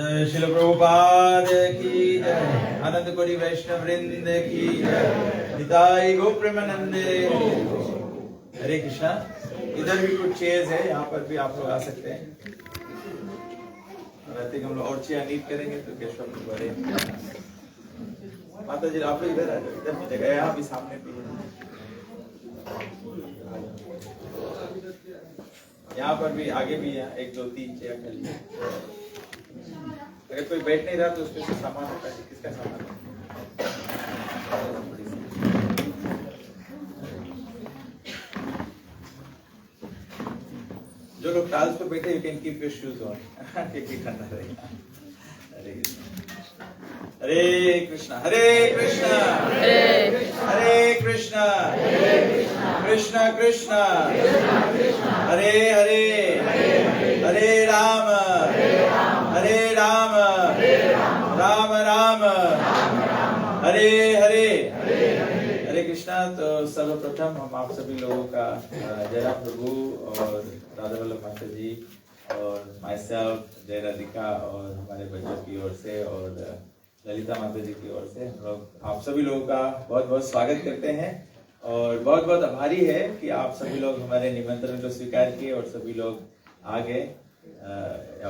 शिल प्रभुपाद की जय। आनंद कोटि वैष्णव वृंद की जय। निताई गो प्रेमानंदे। हरे कृष्णा। इधर भी कुछ चेयर्स है, यहाँ पर भी आप लोग आ सकते हैं। रहते हम लोग और चेयर नीड करेंगे तो केशव बड़े। माता जी आप लोग इधर आ जाओ, इधर भी जगह है, यहाँ भी सामने भी है। यहाँ पर भी आगे भी है, 1 2 3 चेयर खाली है। अगर कोई बैठ नहीं रहा तो उसमें से सामान होता है। किसका सामान है? जो लोग टाल्स पर बैठे, you can keep your shoes on. क्योंकि ठंडा रहेगा। हरे कृष्णा हरे कृष्णा हरे कृष्णा कृष्णा कृष्णा हरे हरे हरे राम राम राम हरे हरे हरे कृष्णा। तो सर्वप्रथम हम आप सभी लोगों का जयराम प्रभु और राधा वल्लभ माता जी और माई सेल्फ जय राधिका और हमारे बच्चों की ओर से और ललिता माता जी की ओर से हम लोग आप सभी लोगों का बहुत बहुत स्वागत करते हैं और बहुत बहुत आभारी है कि आप सभी लोग हमारे निमंत्रण को स्वीकार किए और सभी लोग आ गए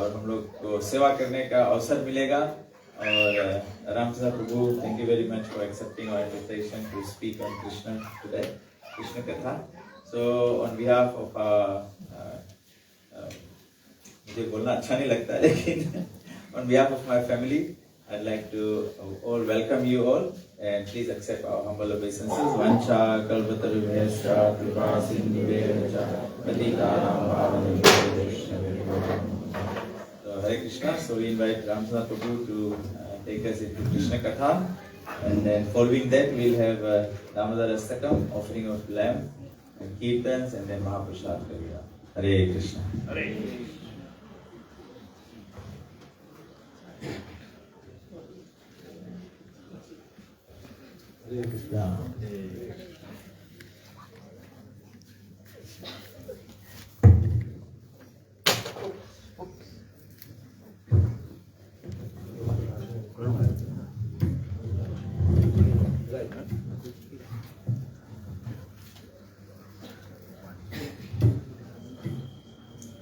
और हम लोग को सेवा करने का अवसर मिलेगा। और Ramchandra Prabhu, thank you very much for accepting our invitation to speak on Krishna today, Krishna कथा। सो ऑन बिहाफ ऑफ मुझे बोलना अच्छा नहीं लगता है लेकिन on behalf of my family I'd like to all welcome you all and please accept our humble obeisances. Vancha kalpatarubhyascha kripa sindhuvecha patitanam pavanebhyo vaishnavebhyo. So Hare Krishna. So we invite Ramchandra Prabhu to take us into Krishna Katha, and then following that we'll have Damodara Sakam, offering of lamb and kirtans, and then Mahaprasad Kariya. Hare Krishna. Hare Krishna. Hare Krishna.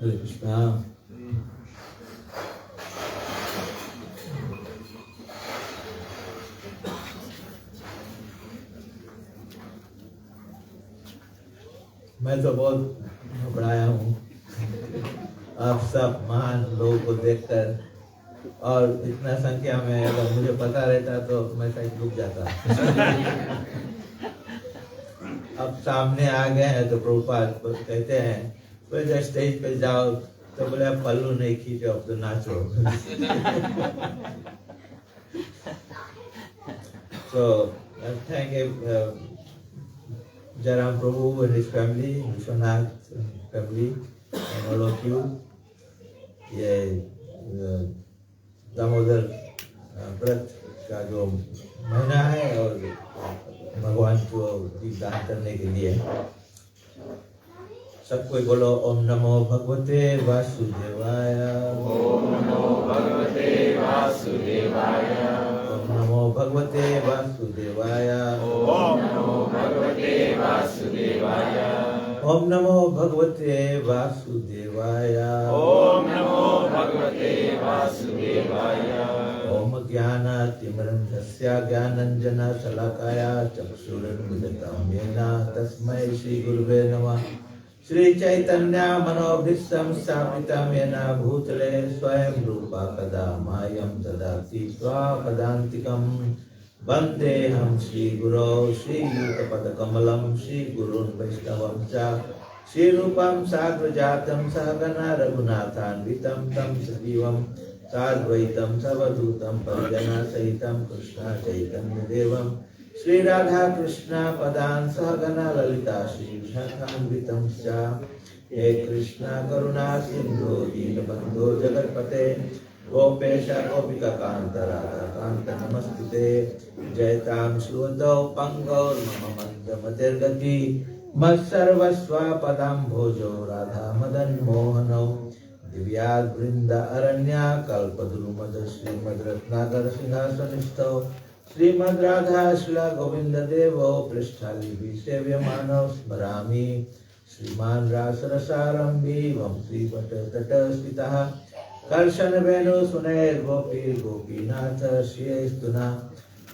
Hare Krishna. मैं तो बहुत घबराया हूँ आप सब महान लोगों को देखकर, और इतना संख्या में अगर मुझे पता रहता तो मैं शायद रुक जाता। अब सामने आ गए हैं तो प्रभुपाद कहते हैं बोले स्टेज पे जाओ, तो बोले अब पल्लू नहीं खींचो, अब तो नाचो। So thank you Jairam Prabhu and his family, Vishwanath family, and all of you. ये दामोदर व्रत का जो महीना है और भगवान को दीपदान करने के लिए सब कोई बोलो ओम नमो भगवते वासुदेवाय। ओम नमो भगवते वासुदेवाय। ओम नमो भगवते वासुदेवाय। ओम नमो भगवते वासुदेवाय। ओम नमो भगवते वासुदेवाय। ओम नमो भगवते वासुदेवाय। ओम ज्ञानातिमिरन्धस्य ज्ञानाञ्जन शलाकाय चक्षुरुन्मिलितं येन तस्मै श्री गुरुवे नमः। श्री चैतन्य मनोभीष्टं स्थापितं येन भूतले स्वयं रूपा कदा मायं ददाति स्वापदान्तिकं। वन्देऽहं श्रीगुरौ श्रीयुतपदकमलं श्रीगुरून् वैष्णवं च श्रीरूपं साग्रजातं सहगना रघुनाथान्वितं तं सजीवं साद्वैतं सवधूतं परिजनसहितं कृष्ण चैतन्यदेवं श्री राधा कृष्ण पदान् सहगना ललिता श्रीविशाखान्वितं च। हे कृष्ण करुणा सिन्धो दीनबन्धो जगत्पते गोपेश गोपिका कान्त राधा कान्त नमस्तुते। जयतां श्रीवदौ पङ्गौर्मम मन्दमतिर्गति मत्सर्वस्वापदां भोजो राधा मदन मोहनौ दिव्याद वृंद अरण्या कल्पद्रुमद श्रीमद रत्नाकर सिंहासनिस्थौ श्रीमद राधा शिला गोविंद देवो पृष्ठालिपि सेव्यमानौ स्मरामि श्रीमान रासरसारंभी वंशी वट तट स्थितः कर्षण वेणु सुनैर गोपी गोपीनाथ श्रियस्तुना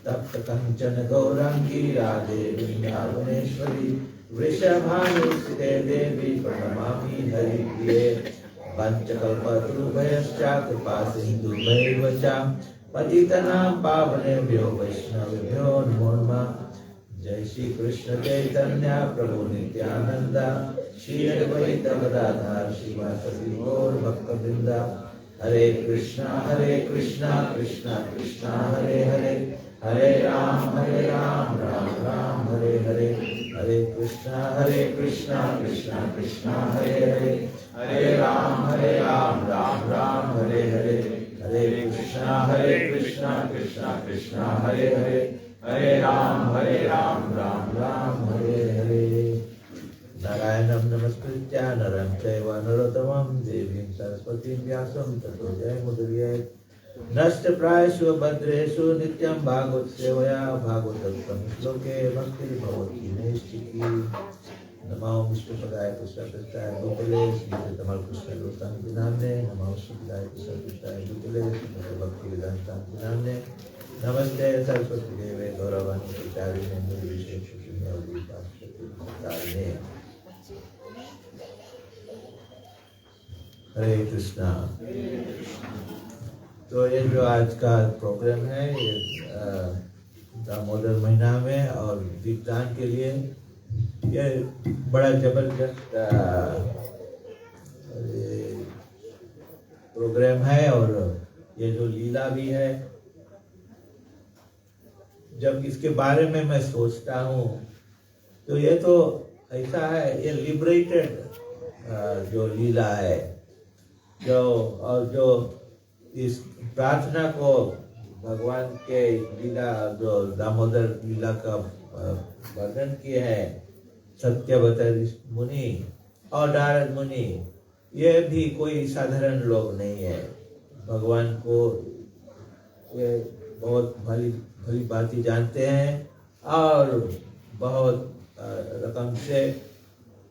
तप्त कंचन गौरंगी राधे वृंदावनेश्वरी वृषभानुसुते देवी प्रणमामि हरिप्रिये पंचकल्पतरुभयश्च कृपा सिन्धुभैव च पतितनां पावनेभ्यो वैष्णवेभ्यो नमो नमः। जय श्री कृष्ण चैतन्य प्रभु नित्यानंद श्री अद्वैत गदाधर श्रीवासदि गौर भक्तवृंद। हरे कृष्णा कृष्णा कृष्णा हरे हरे, हरे राम राम राम हरे हरे, हरे कृष्णा कृष्णा कृष्णा हरे हरे, हरे राम राम राम हरे हरे, हरे कृष्णा कृष्णा कृष्णा हरे हरे, हरे राम राम राम हरे हरे। नारायणं नमस्कृत्य नरं चैव नरोत्तमं देवीं सरस्वतीं व्यासं ततो जयमुदीरयेत्। नष्टप्रायेषु भद्रेषु नित्यं भागवत सेवया भागवतं श्लोके भक्तिर्भवति नैष्ठिकी। नमो विष्णुपदाय कृष्णकृष्णाय गोकुले श्रीधर्मल कृष्ण गोस्वामी नामने, नमो विष्णुपदाय कृष्णकृष्णाय गोकुले श्रीमद् भक्तिवेदांत नामने। नमस्ते सरस्वती देवे गौरवाणी प्रचारिणे निर्विशेष शून्यवधिकारिणे। हरे कृष्णा। तो ये जो आज का प्रोग्राम है ये दामोदर महीना में और दीपदान के लिए ये बड़ा जबरदस्त प्रोग्राम है। और ये जो लीला भी है, जब इसके बारे में मैं सोचता हूँ तो ये तो ऐसा है, ये लिबरेटेड जो लीला है, जो इस प्रार्थना को भगवान के लीला जो दामोदर लीला का वर्णन किए हैं सत्यवतर मुनि और नारद मुनि, ये भी कोई साधारण लोग नहीं है। भगवान को ये बहुत भली बातें जानते हैं और बहुत रकम से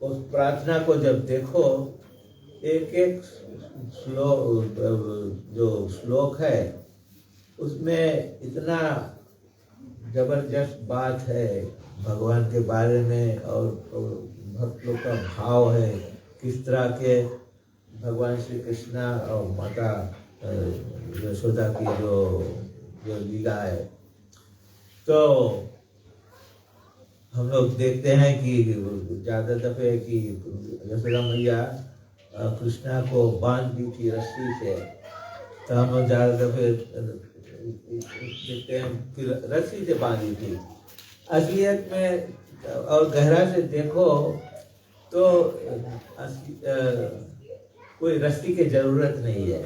उस प्रार्थना को जब देखो, एक एक श्लोक है उसमें इतना जबरदस्त बात है भगवान के बारे में, और भक्त लोग का भाव है किस तरह के भगवान श्री कृष्णा और माता यशोदा की जो लीला है। तो हम लोग देखते हैं कि ज्यादा दफे कि यशोदा मैया कृष्णा को बांध दी थी रस्सी से, तो हम लोग ज्यादा दफे देखते हैं फिर रस्सी से बांधी थी। असलियत में और गहरा से देखो तो कोई रस्सी की जरूरत नहीं है,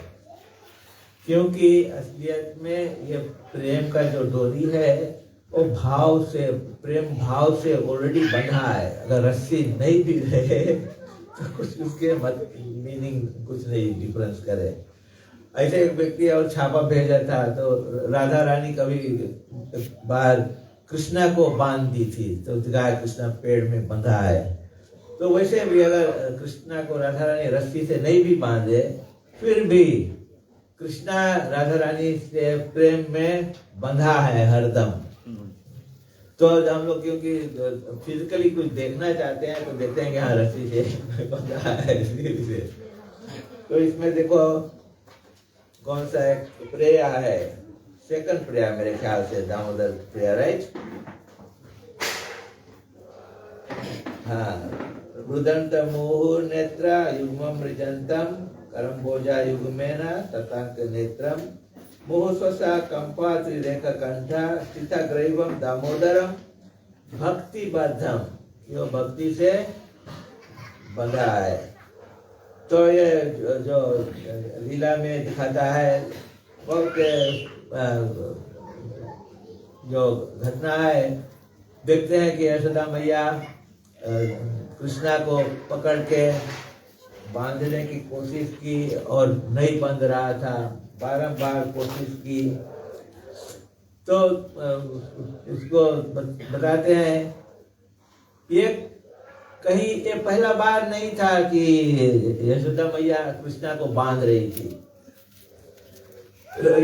क्योंकि असलियत में ये प्रेम का जो डोरी है वो भाव से, प्रेम भाव से ऑलरेडी बंधा है। अगर रस्सी नहीं भी रहे तो कुछ उसके मीनिंग कुछ नहीं डिफरेंस करे। ऐसे एक व्यक्ति और छापा भेजा था, तो राधा रानी कभी बाहर कृष्णा को बांध दी थी, तो गाय कृष्णा पेड़ में बंधा है। तो वैसे भी अगर कृष्णा को राधा रानी रस्सी से नहीं भी बांधे, फिर भी कृष्णा राधा रानी से प्रेम में बंधा है हरदम। तो हम लोग क्योंकि फिजिकली कुछ देखना चाहते हैं तो देखते हैं कि हाँ रस्सी से बंधा है से। तो इसमें देखो कौन सा एक प्रेयर है, सेकंड प्रेयर मेरे ख्याल से दामोदर प्रेयर, राइट? हाँ, रुदंत मुहुर नेत्र युग्मं मृजंतम करम्बोजा युग्मेना ततांक नेत्रम मोहस्वसा कंपा त्रिरेखा कंठा स्थिता ग्रैवम दामोदरम भक्ति बद्धम, यो भक्ति से बंधा है। तो ये जो लीला में दिखाता है बहुत जो घटना है, देखते हैं कि यशोदा मैया कृष्णा को पकड़ के बांधने की कोशिश की और नहीं बंध रहा था, बारंबार कोशिश की। तो उसको बताते हैं ये कहीं ये पहला बार नहीं था कि यशोदा मैया कृष्णा को बांध रही थी।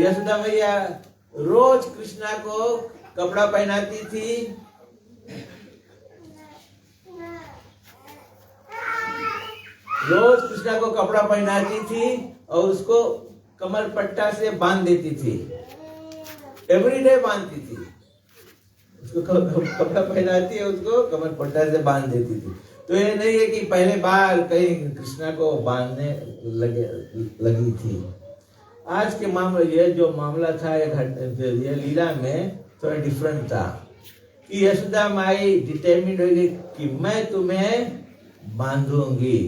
यशोदा मैया रोज कृष्णा को कपड़ा पहनाती थी, रोज कृष्णा को कपड़ा पहनाती थी और उसको कमर पट्टा से बांध देती थी। एवरीडे बांधती थी, उसको कपड़ा पहनाती है, उसको कमर पट्टा से बांध देती थी। तो ये नहीं है कि पहले बार कहीं कृष्णा को बांधने लगी थी। आज के मामले, ये जो मामला था ये लीला में थोड़ा डिफरेंट था कि यशोदा माई डिटरमिन्ड हो गई कि मैं तुम्हें बांधूंगी।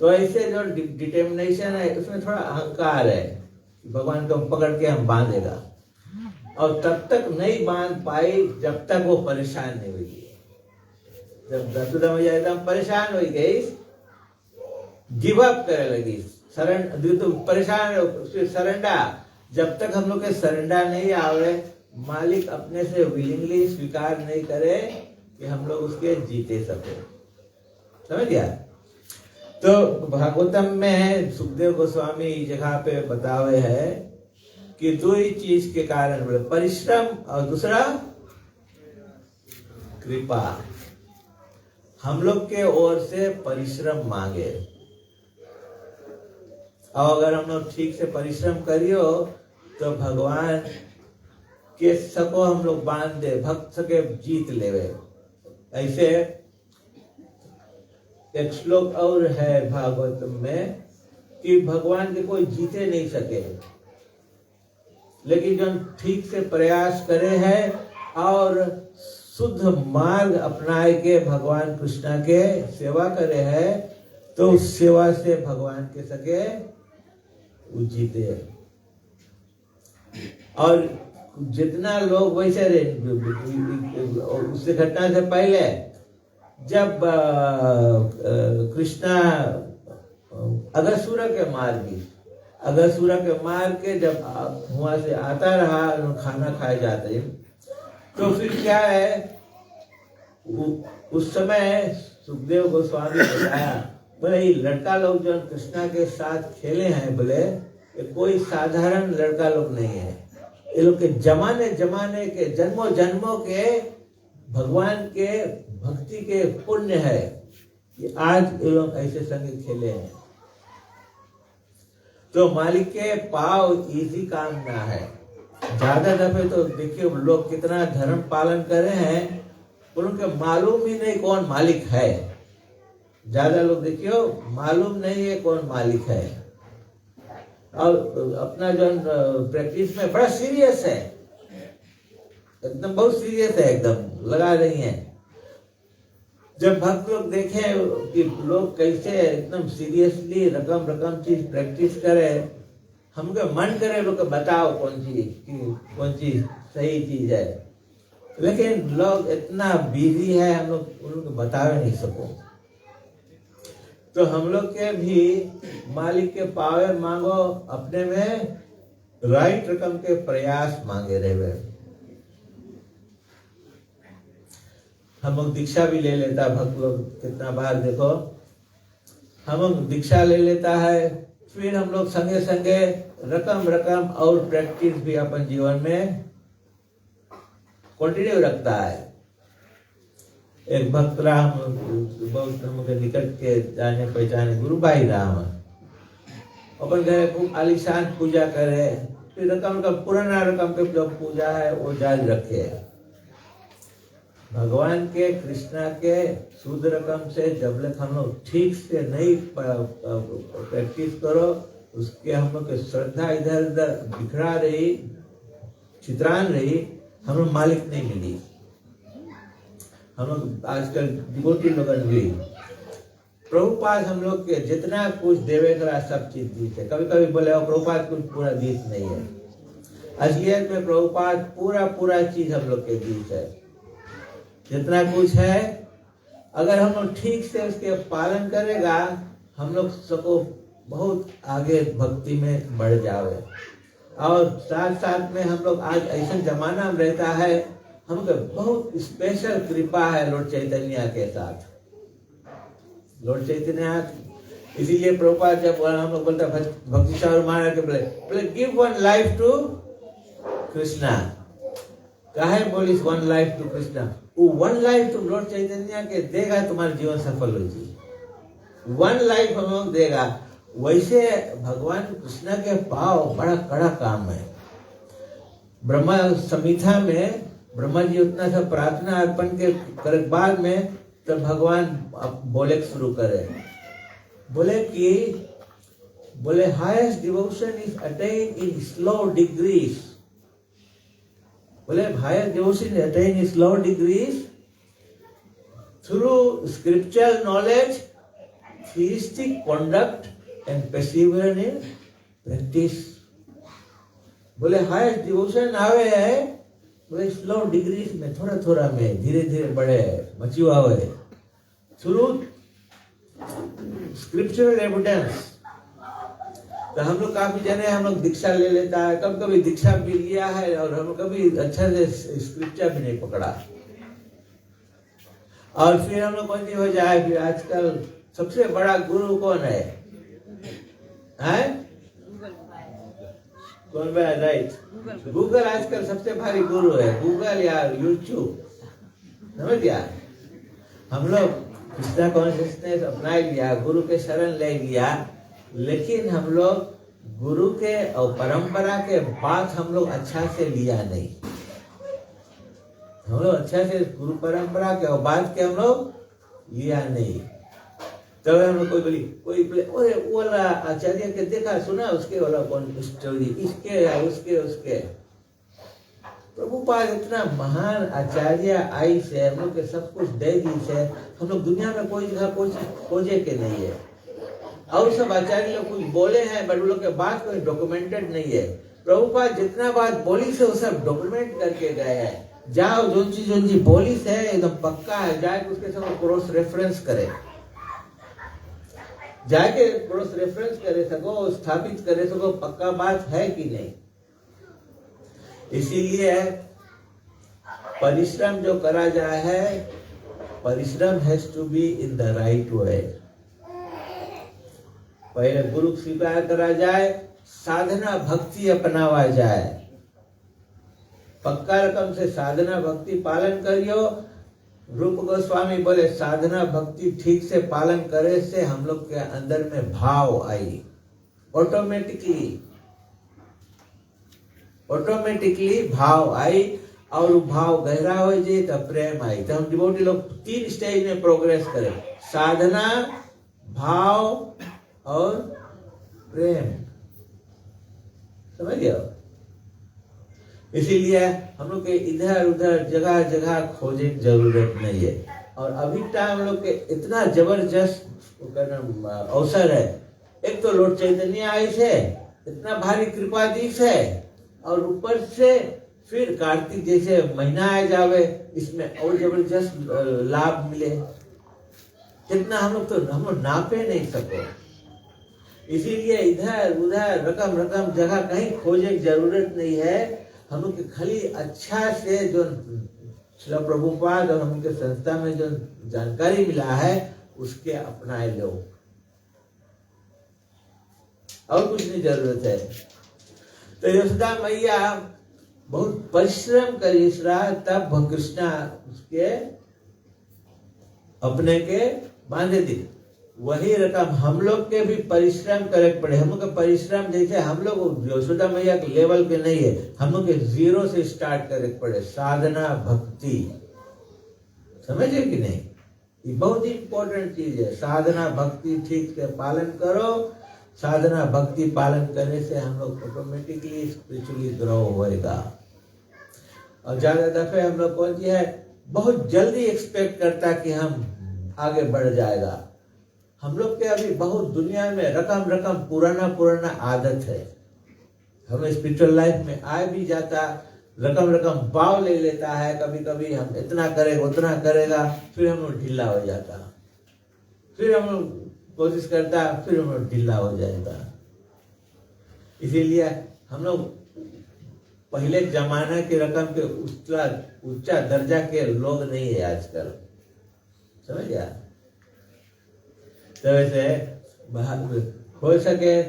तो ऐसे जो डिटर्मिनेशन है उसमें थोड़ा अहंकार है, भगवान को पकड़ के हम बांधेगा, और तब तक नहीं बांध पाई जब तक वो परेशान नहीं हुई। जब यशोदा मैया एकदम परेशान हो गई, गिव अप करने लगी, तो परेशान सरेंडा, जब तक हम लोग के सरेंडा नहीं आवे, मालिक अपने से विलिंगली स्वीकार नहीं करे कि हम लोग उसके जीते सके। समझ गया? तो भागवतम में सुखदेव गोस्वामी जगह पे बतावे है कि दो ही चीज के कारण, परिश्रम और दूसरा कृपा। हम लोग के ओर से परिश्रम मांगे, और अगर हम लोग ठीक से परिश्रम करियो तो भगवान के सको हम लोग बांध दे, भक्त सके जीत लेवे। ऐसे एक श्लोक और है भागवत में कि भगवान के कोई जीते नहीं सके, लेकिन जो ठीक से प्रयास करे हैं और शुद्ध मार्ग अपनाए के भगवान कृष्णा के सेवा करे हैं, तो उस सेवा से भगवान के सके वो जीते। और जितना लोग वैसे उससे घटना से पहले जब कृष्णा अगसूरा के मार के जब वहां से आता रहा, खाना खाए जाते, तो फिर क्या है, उस समय सुखदेव गोस्वामी बताया, बोले ये लड़का लोग जो कृष्णा के साथ खेले हैं, बोले ये कोई साधारण लड़का लोग नहीं है, ये लोग के जमाने के जन्मों के भगवान के भक्ति के पुण्य है कि आज ये लोग ऐसे संग खेले हैं। तो मालिक के पाव इसी काम ना है। ज्यादा दफे तो देखिए लोग कितना धर्म पालन करे हैं, उनके मालूम ही नहीं कौन मालिक है। ज्यादा लोग देखियो मालूम नहीं है कौन मालिक है, और अपना जो प्रैक्टिस में बड़ा सीरियस है, एकदम बहुत सीरियस है, एकदम लगा रही है। जब भक्त लोग देखें कि लोग कैसे एकदम सीरियसली रकम चीज प्रैक्टिस करे, हमको मन करे लोग बताओ कौन चीज सही चीज है, लेकिन लोग इतना बिजी है, हम लोग उनको बता नहीं सको। तो हम लोग के भी मालिक के पावे मांगो, अपने में राइट रकम के प्रयास मांगे रहे। हम लोग दीक्षा भी ले लेता, भक्त लोग कितना बार देखो हम लोग दीक्षा ले लेता है, फिर हम लोग संगे संगे रकम और प्रैक्टिस भी अपन जीवन में कंटिन्यू रखता है। एक भक्त राम बहुत हमके निकट के जाने पहचाने गुरु भाई राम अपन घरे खूब आलिशान पूजा करे, फिर रकम का पुराना रकम के जो पूजा है वो जारी रखे। भगवान के कृष्णा के शुद्ध रकम से जब तक हम लोग ठीक से नहीं प्रैक्टिस करो, उसके हम लोग की श्रद्धा इधर उधर बिखरा रही, चित्रान रही, हम लोग मालिक नहीं मिली। हम लोग आजकल डिवोटी लोग मिली, प्रभुपाद हम लोग के जितना कुछ देवे करा सब चीज दीत है। कभी कभी बोले प्रभुपाद कुछ पूरा दीत नहीं है, असलियत में प्रभुपाद पूरा चीज हम लोग के दीत है। जितना कुछ है अगर हम लोग ठीक से उसके पालन करेगा, हम लोग सबको बहुत आगे भक्ति में बढ़ जावे। और साथ साथ में हम लोग आज ऐसा जमाना में रहता है, हमको बहुत स्पेशल कृपा है लॉर्ड चैतन्य के साथ। लॉर्ड चैतन्य, इसीलिए प्रभुपाद जब हम लोग बोलते भक्ति सागर महाराज के बोले give one life to Krishna. काहे बोलिस वन लाइफ टू कृष्णा? वो one life to lord Chaitanya के देगा, तुम्हारा जीवन सफल हो जी। वन लाइफ हम लोग देगा। वैसे भगवान कृष्ण के पाव बड़ा कड़ा काम है। ब्रह्मा संहिता में ब्रह्मा जी उतना सा प्रार्थना अर्पण के करे बाद में तब भगवान बोले शुरू करे, बोले highest devotion is attained in slow degrees. बोले highest devotion is attained in slow degrees through scriptural knowledge, theistic conduct and perseverance in practice। बोले हाईएस्ट डिवोशन आवे है, बोले स्लो डिग्रीज में, थोड़ा थोड़ा में, धीरे धीरे बढ़े मचुआ हुए थ्रू स्क्रिप्चुरल एविडेंस। तो हम लोग काफी जने हम लोग दीक्षा ले लेता है, कभी दीक्षा भी लिया है और हम कभी अच्छा से स्क्रिप्चर भी नहीं पकड़ा। और फिर हम लोग कौन सी हो जाए, फिर आजकल सबसे बड़ा गुरु कौन है? कौन भाई? राइट, गूगल आजकल सबसे भारी गुरु है, गूगल या यूट्यूब, समझ गया? हम लोग कृष्णा कॉन्शियसनेस अपना लिया, गुरु के शरण ले लिया, लेकिन हम लोग गुरु के और परंपरा के बात हम लोग अच्छा से लिया नहीं। हम लोग अच्छा से गुरु परंपरा के और बात के हम लोग लिया नहीं। तब हम लोग कोई बोले अरे वो वाला आचार्य के देखा सुना, उसके वाला कौन स्टोरी, इसके उसके। प्रभुपाद इतना महान आचार्य आई से हम लोग के सब कुछ दे दी से, हम लोग दुनिया में कोई जगह खोजे के नहीं है। और सब आचार्य लोग कुछ बोले हैं, बट लोग के बात कोई डॉक्यूमेंटेड नहीं है। प्रभुपाद जितना बात बोली से वो सब डॉक्यूमेंट करके गए हैं। जाओ जो चीज बोली से एकदम पक्का है, जाके उसके सब क्रॉस रेफरेंस करे, जाके क्रॉस रेफरेंस करे सको, स्थापित करे सको पक्का बात है कि नहीं। इसीलिए परिश्रम जो करा जाए है, परिश्रम has to be in the right way. पहले गुरु स्वीकार करा जाए, साधना भक्ति अपनावा जाए, पक्का रकम से साधना भक्ति पालन करियो। रूप गोस्वामी बोले साधना भक्ति ठीक से पालन करे से हम लोग के अंदर में भाव आई, ऑटोमेटिकली भाव आई, और भाव गहरा हो जाए तो प्रेम आई। तो हम डिवोटी लोग 3 स्टेज में प्रोग्रेस करें, साधना, भाव और प्रेम, समझ गया? इसीलिए हम लोग के इधर उधर जगह जगह खोजे की जरूरत नहीं है। और अभी टाइम हम लोग के इतना जबरदस्त अवसर है। एक तो लॉर्ड चैतन्य आई से इतना भारी कृपा दी है, और ऊपर से फिर कार्तिक जैसे महीना आ जावे, इसमें और जबरदस्त लाभ मिले, जितना हम लोग नापे नहीं सको। इसीलिए इधर उधर रकम जगह कहीं खोजे की जरूरत नहीं है। हम लोग के खाली अच्छा से जो श्रील प्रभुपाद और हम लोग के संस्था में जो जानकारी मिला है उसके अपनाए लो, और कुछ नहीं जरूरत है। तो यशोदा मैया बहुत परिश्रम करी तब कृष्णा उसके अपने के बांधे दी। वही रकम हम लोग के भी परिश्रम करे पड़े। हम लोग का परिश्रम जैसे हम लोग यशोदा मैया के लेवल के नहीं है, हम लोग के 0 से स्टार्ट करे पड़े। साधना भक्ति, समझे कि नहीं? ये बहुत ही इंपॉर्टेंट चीज है। साधना भक्ति ठीक से पालन करो। साधना भक्ति पालन करने से हम लोग ऑटोमेटिकली स्पिरिचुअली ग्रो होएगा। और ज्यादा दफे हम लोग कौन सी है, बहुत जल्दी एक्सपेक्ट करता कि हम आगे बढ़ जाएगा। हम लोग के अभी बहुत दुनिया में रकम पुराना आदत है। हमें स्पिरिचुअल लाइफ में आ भी जाता, रकम रकम भाव ले लेता है, कभी कभी हम इतना करेगा उतना करेगा, फिर हम लोग ढीला हो जाता, फिर हम लोग कोशिश करता, फिर हम लोग ढीला हो जाएगा। इसीलिए हम लोग पहले जमाना के रकम के ऊंचा दर्जा के लोग नहीं है आजकल, समझ गया। तो वैसे हो सके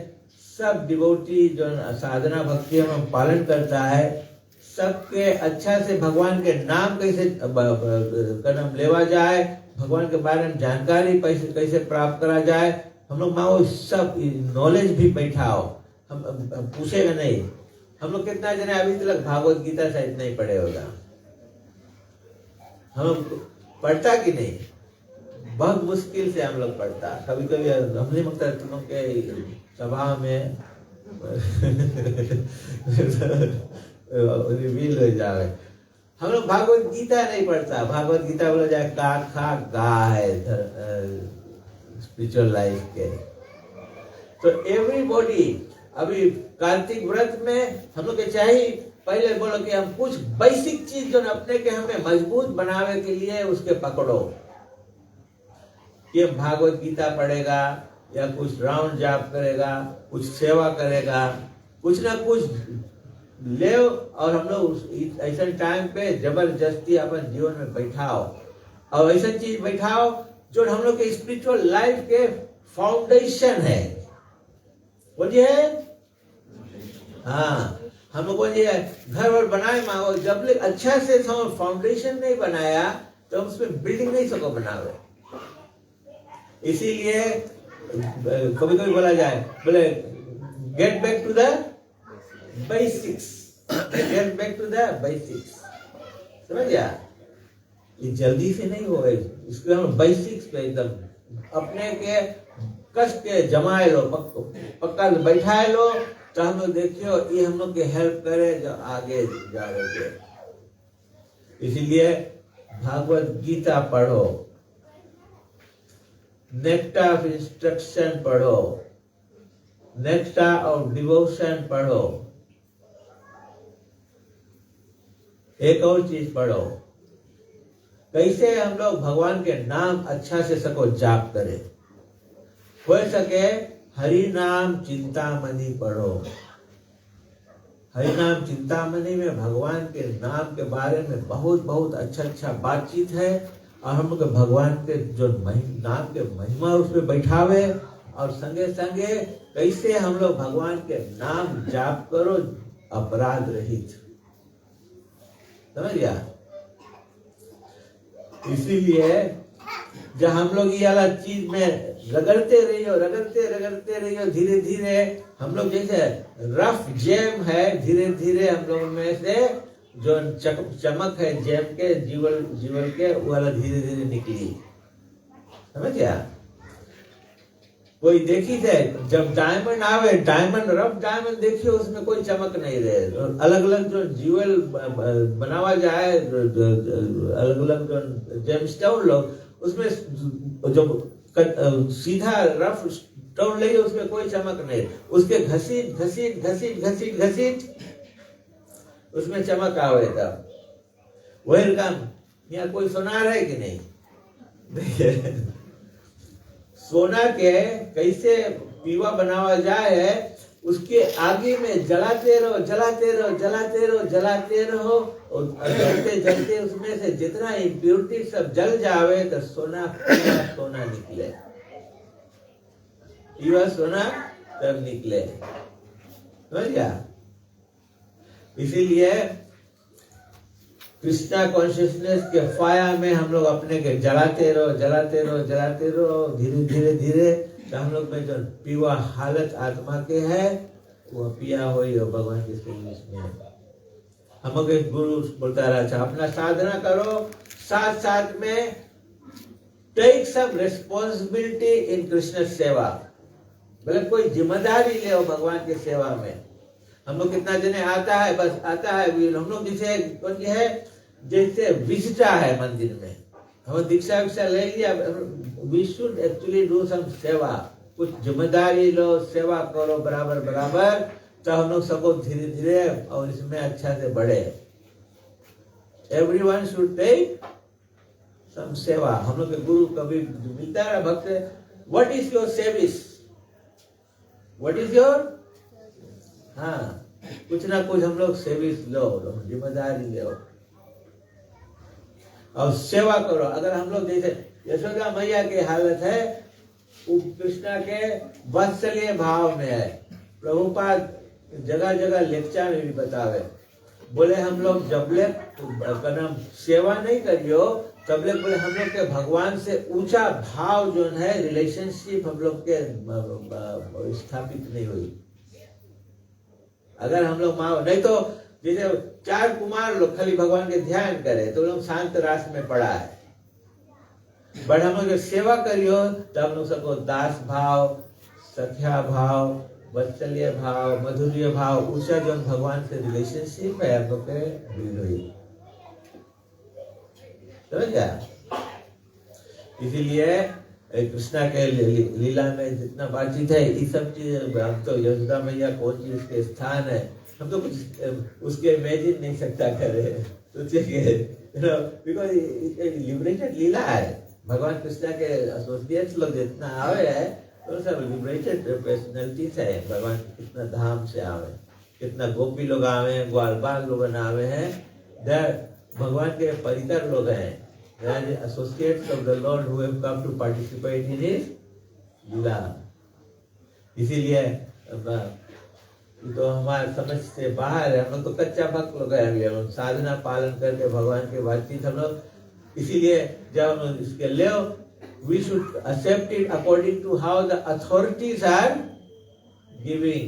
सब डिवोटी जो साधना भक्ति हम पालन करता है, सबके अच्छा से भगवान के नाम कैसे कदम लेवा जाए, भगवान के बारे में जानकारी कैसे प्राप्त करा जाए, हम लोग माओ सब नॉलेज भी बैठाओ। हम पूछेगा नहीं, हम लोग कितना जने अभी तक भागवत गीता शायद नहीं पढ़े होगा, हम लोग पढ़ता कि नहीं, बहुत मुश्किल से हम लोग पढ़ता। कभी कभी हमने मकता तुम लोग के सभा में रिवील हो जाए, हम लोग भागवत गीता नहीं पढ़ता। भागवत गीता बोला जाए का खा गा है स्पिरिचुअल लाइफ के। तो एवरीबॉडी अभी कार्तिक व्रत में हम लोग के चाहिए पहले बोलो कि हम कुछ बेसिक चीज जो अपने के हमें मजबूत बनावे के लिए उसके पकड़ो, कि भागवत गीता पढ़ेगा या कुछ राउंड जाप करेगा, कुछ सेवा करेगा, कुछ ना कुछ ले, और हम लोग ऐसा टाइम पे जबरदस्ती अपन जीवन में बैठाओ, और ऐसा चीज बैठाओ जो हम लोग के स्पिरिचुअल लाइफ के फाउंडेशन है। बोलिए हाँ, हम लोग बोलिए घर वर बनाए माओ, जब ले अच्छा से फाउंडेशन नहीं बनाया तो हम उसमें बिल्डिंग नहीं सको बनावे। इसीलिए कभी कभी बोला जाए, बोले get back to the basics, get back to the basics, समझ गया। ये जल्दी से नहीं होगा, इसको हम बेसिक्स पे एकदम अपने के कष्ट के जमाए लो, पक्का बैठाए लो, तो हम लोग देखियो ये हम लोग के हेल्प करे जो आगे जा रहे थे। इसीलिए भागवत गीता पढ़ो, नेक्टा ऑफ इंस्ट्रक्शन पढ़ो, नेक्टा ऑफ डिवोशन पढ़ो, एक और चीज पढ़ो, कैसे हम लोग भगवान के नाम अच्छा से सको जाप करें। हो सके हरि नाम चिंतामणि पढ़ो। हरि नाम चिंतामणि में भगवान के नाम के बारे में बहुत बहुत अच्छा बातचीत है, और हम लोग भगवान के जो नाम के महिमा उसमें बैठावे, और संगे संगे कैसे हम लोग भगवान के नाम जाप करो अपराध रहित, समझ गया। इसीलिए जब हम लोग ये वाला चीज में रगड़ते रहियो, धीरे धीरे हम लोग जैसे रफ जेम है, धीरे धीरे हम लोग में से जो चमक है जेम के जीवन के वो वाला धीरे धीरे निकली, समझ गया। कोई देखी थे जब डायमंड आवे, डायमंड रफ डायमंड देखियो उसमें कोई चमक नहीं रहे, अलग अलग जो ज्वेल बनावा जाए, अलग अलग जो जेमस्टोन लोग उसमें जो सीधा रफ स्टोन ले उसमें कोई चमक नहीं, उसके घसीट उसमें चमक आवे तब। वही काम यहाँ कोई सोनार है कि नहीं? सोना के कैसे पीवा बनावा जाए है, उसके आगे में जलाते रहो, और जलते उसमें से जितना इम्प्योरिटी सब जल जावे तो सोना सोना निकले, पीवा सोना तब निकले, समझ गया। इसीलिए कृष्णा कॉन्शियसनेस के फायर में हम लोग अपने के जलाते रहो, धीरे धीरे तो हम लोग में जो पीवा हालत आत्मा के है वो पिया हो भगवान के सर्विस में। हम लोग एक गुरु बोलता रहा, अपना साधना करो, साथ साथ में take some responsibility in Krishna seva, बोले कोई जिम्मेदारी ले भगवान की सेवा में। हम लोग कितना जने आता है, बस आता है, हम लोग जैसे कौन है जैसे विजिटा है मंदिर में, हम दीक्षा ले लिया, we should actually do some seva, कुछ जिम्मेदारी लो, सेवा करो बराबर, तो हम लोग सबको धीरे धीरे और इसमें अच्छा से बढ़े। everyone should take some सेवा। हम लोग के गुरु कभी मिलता है भक्त से, what is your service, what is your, हाँ कुछ ना कुछ हम लोग सर्विस लो, जिम्मेदारी लो और सेवा करो। अगर हम लोग जैसे यशोदा मैया की हालत है, वो कृष्णा के वात्सल्य भाव में है। प्रभुपाद जगह जगह लेक्चर में भी बतावे, बोले हम लोग जबले सेवा नहीं करियो तबले, बोले हम लोग के भगवान से ऊंचा भाव जो है, रिलेशनशिप हम लोग के स्थापित नहीं हुई। अगर हम लोग नहीं तो जैसे 4 कुमार लोग खाली भगवान के ध्यान करे तो लोग शांत रास में पड़ा है, बट हम लोग सेवा करियो तो हम लोग सबको दास भाव, सख्या भाव, वात्सल्य भाव, मधुर्य भाव, ऊंचा जो भगवान से रिलेशनशिप है हम लोग के बिल्ड हुई, समझ गया। इसीलिए कृष्णा के लीला में जितना बातचीत है, ये सब चीज हम तो यशोदा मैया कौन चीज उसके स्थान है, हम तो कुछ उसके इमेजिन नहीं सकता करे, सोचिए बिकॉज लिबरेटेड लीला है। भगवान कृष्णा के एसोसिएट्स लोग जितना आवे है तो सब लिबरेटेड पर्सनैलिटीज है। भगवान कितना धाम से आवे, कितना गोपी लोग आवे, ग्वाल बाल लोग आवे हैं, भगवान के परिकर लोग हैं, associates of the Lord who have come to participate in his लीला। इसीलिए तो हमारे समझ से बाहर है, हम लोग तो कच्चा भक्त लोग हैं, हम लोग साधना पालन करके भगवान के बातचीत हम लोग, इसीलिए जब हम इसके ले we should accept it according to how the authorities are giving।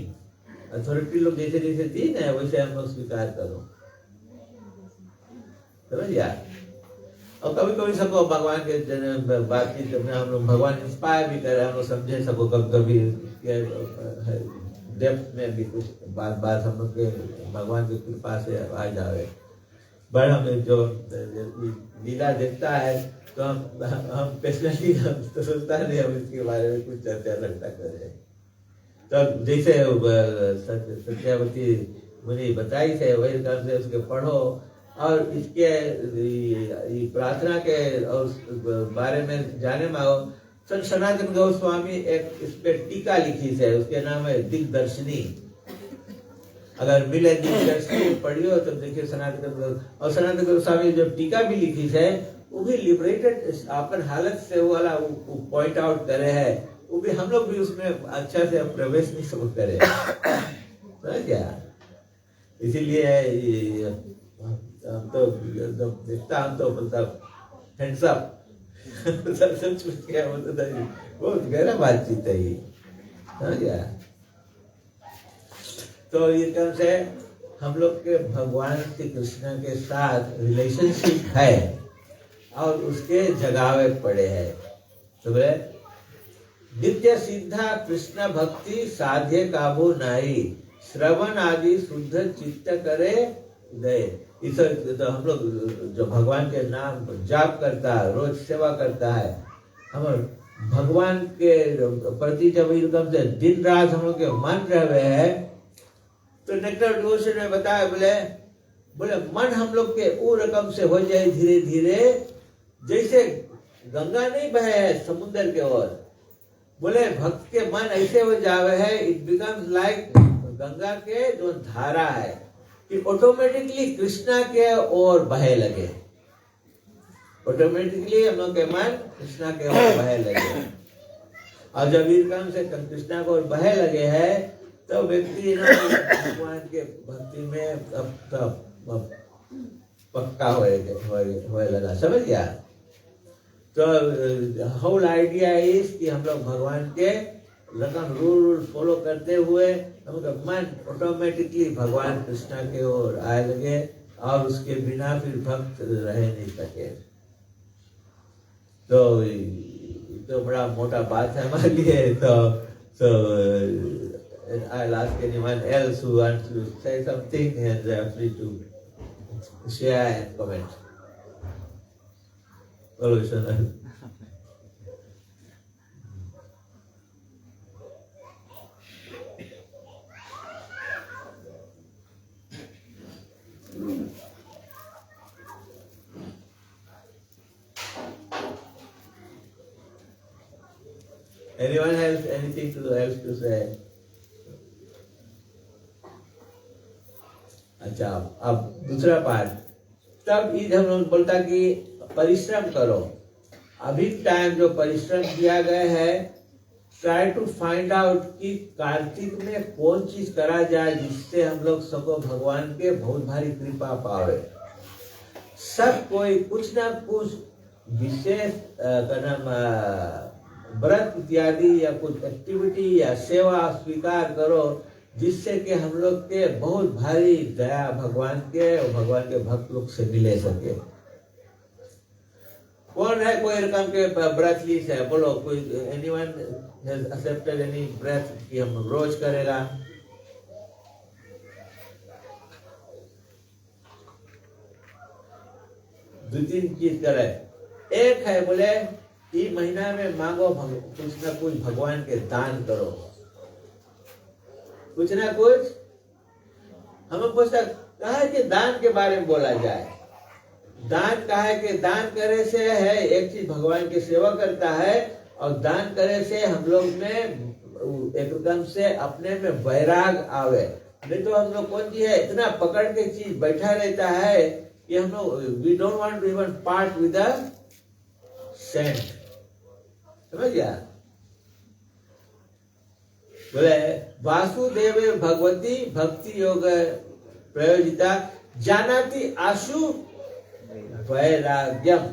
Authority लोग जैसे जैसे दी ना वैसे हम लोग स्वीकार करो, समझ यार। और कभी कभी सबको भगवान के बातचीत में हम लोग भगवान इंस्पायर भी करे, हम लोग समझे सबको, कभी डेप्थ में भी कुछ बात हम लोग के भगवान की कृपा से आ जावे। बट हम जो लीला देखता है तो हम पर्सनली तो सोचता नहीं हम इसके बारे में कुछ चर्चा लगता करे। तो जैसे सत्यावती मुनि बताई थे वही ढंग से उसके पढ़ो, और इसके प्रार्थना के और बारे में जाने में आओ। संत सनातन गोस्वामी एक इस पे टीका लिखी है, उसके नाम है दिग्दर्शनी। अगर मिले दिग्दर्शनी पढ़ियो तो देखिए सनातन, और सनातन गोस्वामी जो टीका भी लिखी है वो भी लिबरेटेड अपन हालत से वो वाला पॉइंट आउट करे है, वो भी हम लोग भी उसमें अच्छा से प्रवेश नहीं सब करे, क्या। इसीलिए हम तो देखता, हम तो मतलब हैंड्स अप सच में क्या होता है, बहुत गहरा बातचीत है ये, समझ गया। तो ये कम से हम लोग के भगवान श्री कृष्ण के साथ रिलेशनशिप है और उसके जगावे पड़े हैं। तो नित्य सिद्धा कृष्ण भक्ति साध्य काबू नाई, श्रवण आदि शुद्ध चित्त करे उदय। इस तो हम लोग जो भगवान के नाम जाप करता है, रोज सेवा करता है, हम भगवान के प्रति जब एकदम से दिन रात हम लोग के मन रहे हैं, तो नेक्टर डिवोशन में बताया, बोले मन हम लोग के वो रकम से हो जाए धीरे धीरे जैसे गंगा नहीं बहे है समुद्र के ओर। बोले भक्त के मन ऐसे हो जावे है, इट बिकम्स लाइक गंगा के जो धारा है कि ऑटोमेटिकली कृष्णा के ओर बहे लगे, ऑटोमेटिकली हम लोग के मन कृष्णा के ओर बहे लगे। और जब एकदम से कृष्णा को बहे लगे है तो व्यक्ति भगवान के भक्ति में अब पक्का होए लगा, समझ गया। तो होल आइडिया इज कि हम लोग भगवान के रकम रूल फॉलो करते हुए हमका मन ऑटोमेटिकली भगवान कृष्णा के ओर आए लगे, और उसके बिना फिर भक्त रह नहीं सके। तो बड़ा मोटा बात है हमारे लिए। तो I'll ask anyone else who wants to say something, and they are free to share and comment. Follow Vishwanath. Anyone has anything else to say? अच्छा, अब दूसरा पार्ट, तब ईद हम लोग बोलता कि परिश्रम करो। अभी टाइम जो परिश्रम किया गया है, ट्राई टू फाइंड आउट कि कार्तिक में कौन चीज करा जाए जिससे हम लोग सबको भगवान के बहुत भारी कृपा पावे। सब कोई कुछ ना कुछ विशेष व्रत इत्यादि या कुछ एक्टिविटी या सेवा स्वीकार करो जिससे कि हम लोग के बहुत भारी दया भगवान के और भगवान के भक्त लोग से मिले सके। कौन है कोई रकम के व्रत लीज है? बोलो, कोई एनीवन हैज एक्सेप्टेड एनी व्रत कि हम रोज करेगा? दो तीन चीज करे। एक है बोले कि महीना में मांगो कुछ ना कुछ भगवान के दान करो, कुछ ना कुछ। हमें पुस्तक कहा है कि दान के बारे में बोला जाए। दान कहा है कि दान करे से है एक चीज भगवान की सेवा करता है, और दान करे से हम लोग में एकदम से अपने में वैराग आवे। नहीं तो हम लोग कौन जी है इतना पकड़ के चीज बैठा रहता है कि हम लोग we don't want to even part with the cent. समझ गया? बोले वासुदेव भगवती भक्ति योग प्रयोजिता जानाति आशु वैराग्यम।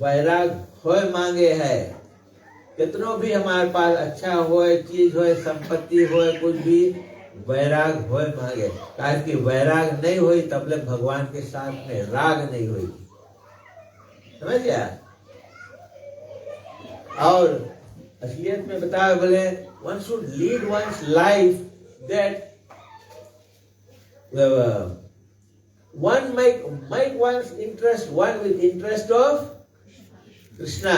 वैराग होय मांगे है। कितनों भी हमारे पास अच्छा होए, चीज होए, संपत्ति होए, कुछ भी वैराग होय मांगे। कारण कि वैराग नहीं हुई तब तक भगवान के साथ में राग नहीं हुई। समझ गया? और असलियत में बताया बोले one should lead one's life that one make one's interest one with interest of Krishna.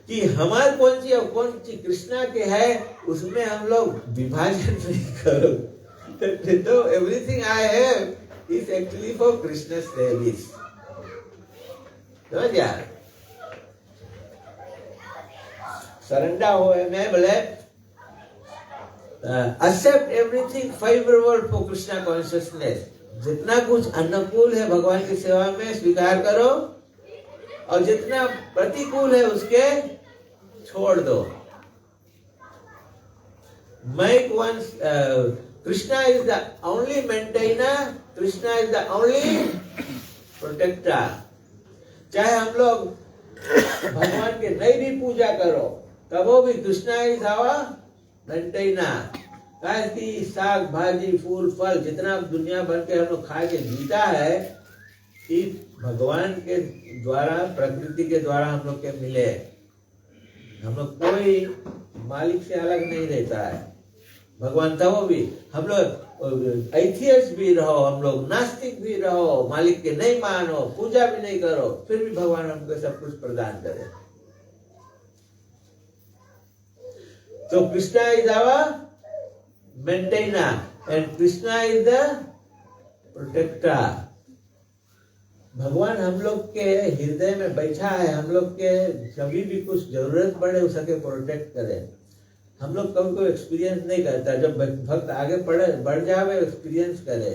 कि हमारे कौन सी कृष्णा के है उसमें हम लोग विभाजन नहीं करो। तो everything I have is actually for Krishna service. समझ गया? सरेंडर हो मैं बोले accept everything favourable for Krishna consciousness. जितना कुछ अनुकूल है भगवान की सेवा में स्वीकार करो, और जितना प्रतिकूल है उसके छोड़ दो। Make one Krishna is the only maintainer, Krishna is the only protector। चाहे हम लोग भगवान के नहीं भी पूजा करो तब वो भी कृष्णा इज आवर मेंटेनर। कि साग भाजी फूल फल जितना दुनिया भर के हम लोग खा के जीता है, कि भगवान के द्वारा प्रकृति के द्वारा हम लोग के मिले। हम लोग कोई मालिक से अलग नहीं रहता है। भगवान था वो भी। हम लोग एथियस्ट भी रहो, हम लोग नास्तिक भी रहो, मालिक के नहीं मानो, पूजा भी नहीं करो, फिर भी भगवान हमको सब कुछ प्रदान करे। तो Krishna is our maintainer and Krishna is the protector. भगवान हम लोग के हृदय में बैठा है, हम लोग के कभी भी कुछ जरूरत पड़े उसके प्रोटेक्ट करे। हम लोग कभी कोई एक्सपीरियंस नहीं करता, जब भक्त आगे बढ़ जावे एक्सपीरियंस करे।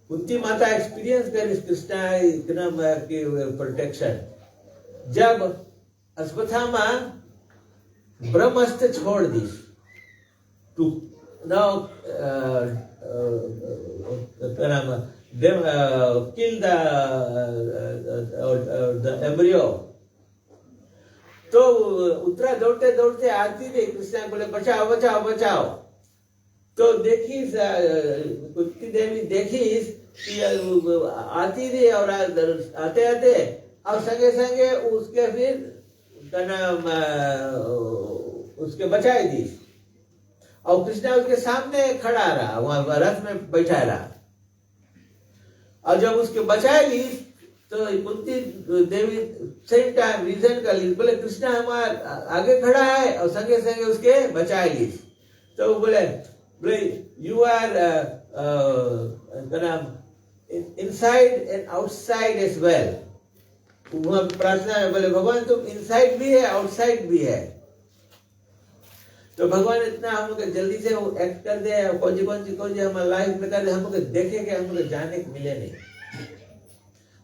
कुंती माता एक्सपीरियंस करे कृष्णा इतना की प्रोटेक्शन। जब अश्वत्थामा ब्रह्मास्त्र छोड़ दी to now kill the embryo, तो उत्तरा दौड़ते दौड़ते आती थी, कृष्णा बोले बचाओ बचाओ बचाओ। तो देखी कुंती देवी देखी कि आती थी, और आते आते और संगे संगे उसके फिर उसके बचाई दी, और कृष्णा उसके सामने खड़ा रहा, वहां रथ में बैठा रहा। और जब उसके बचाए ली तो कुंती देवी सेम टाइम रीजन कर ली, बोले कृष्णा हमारे आगे खड़ा है और संगे संगे उसके बचाए ली। तो बोले you are inside and outside as well. वहां प्रार्थना में बोले भगवान तुम इनसाइड भी है आउटसाइड भी है। तो भगवान इतना हम लोग जल्दी से वो एक्ट कर दे, कौन सी हमारे लाइफ में कर दे, हम लोग देखे कि हम लोग जाने को मिले नहीं।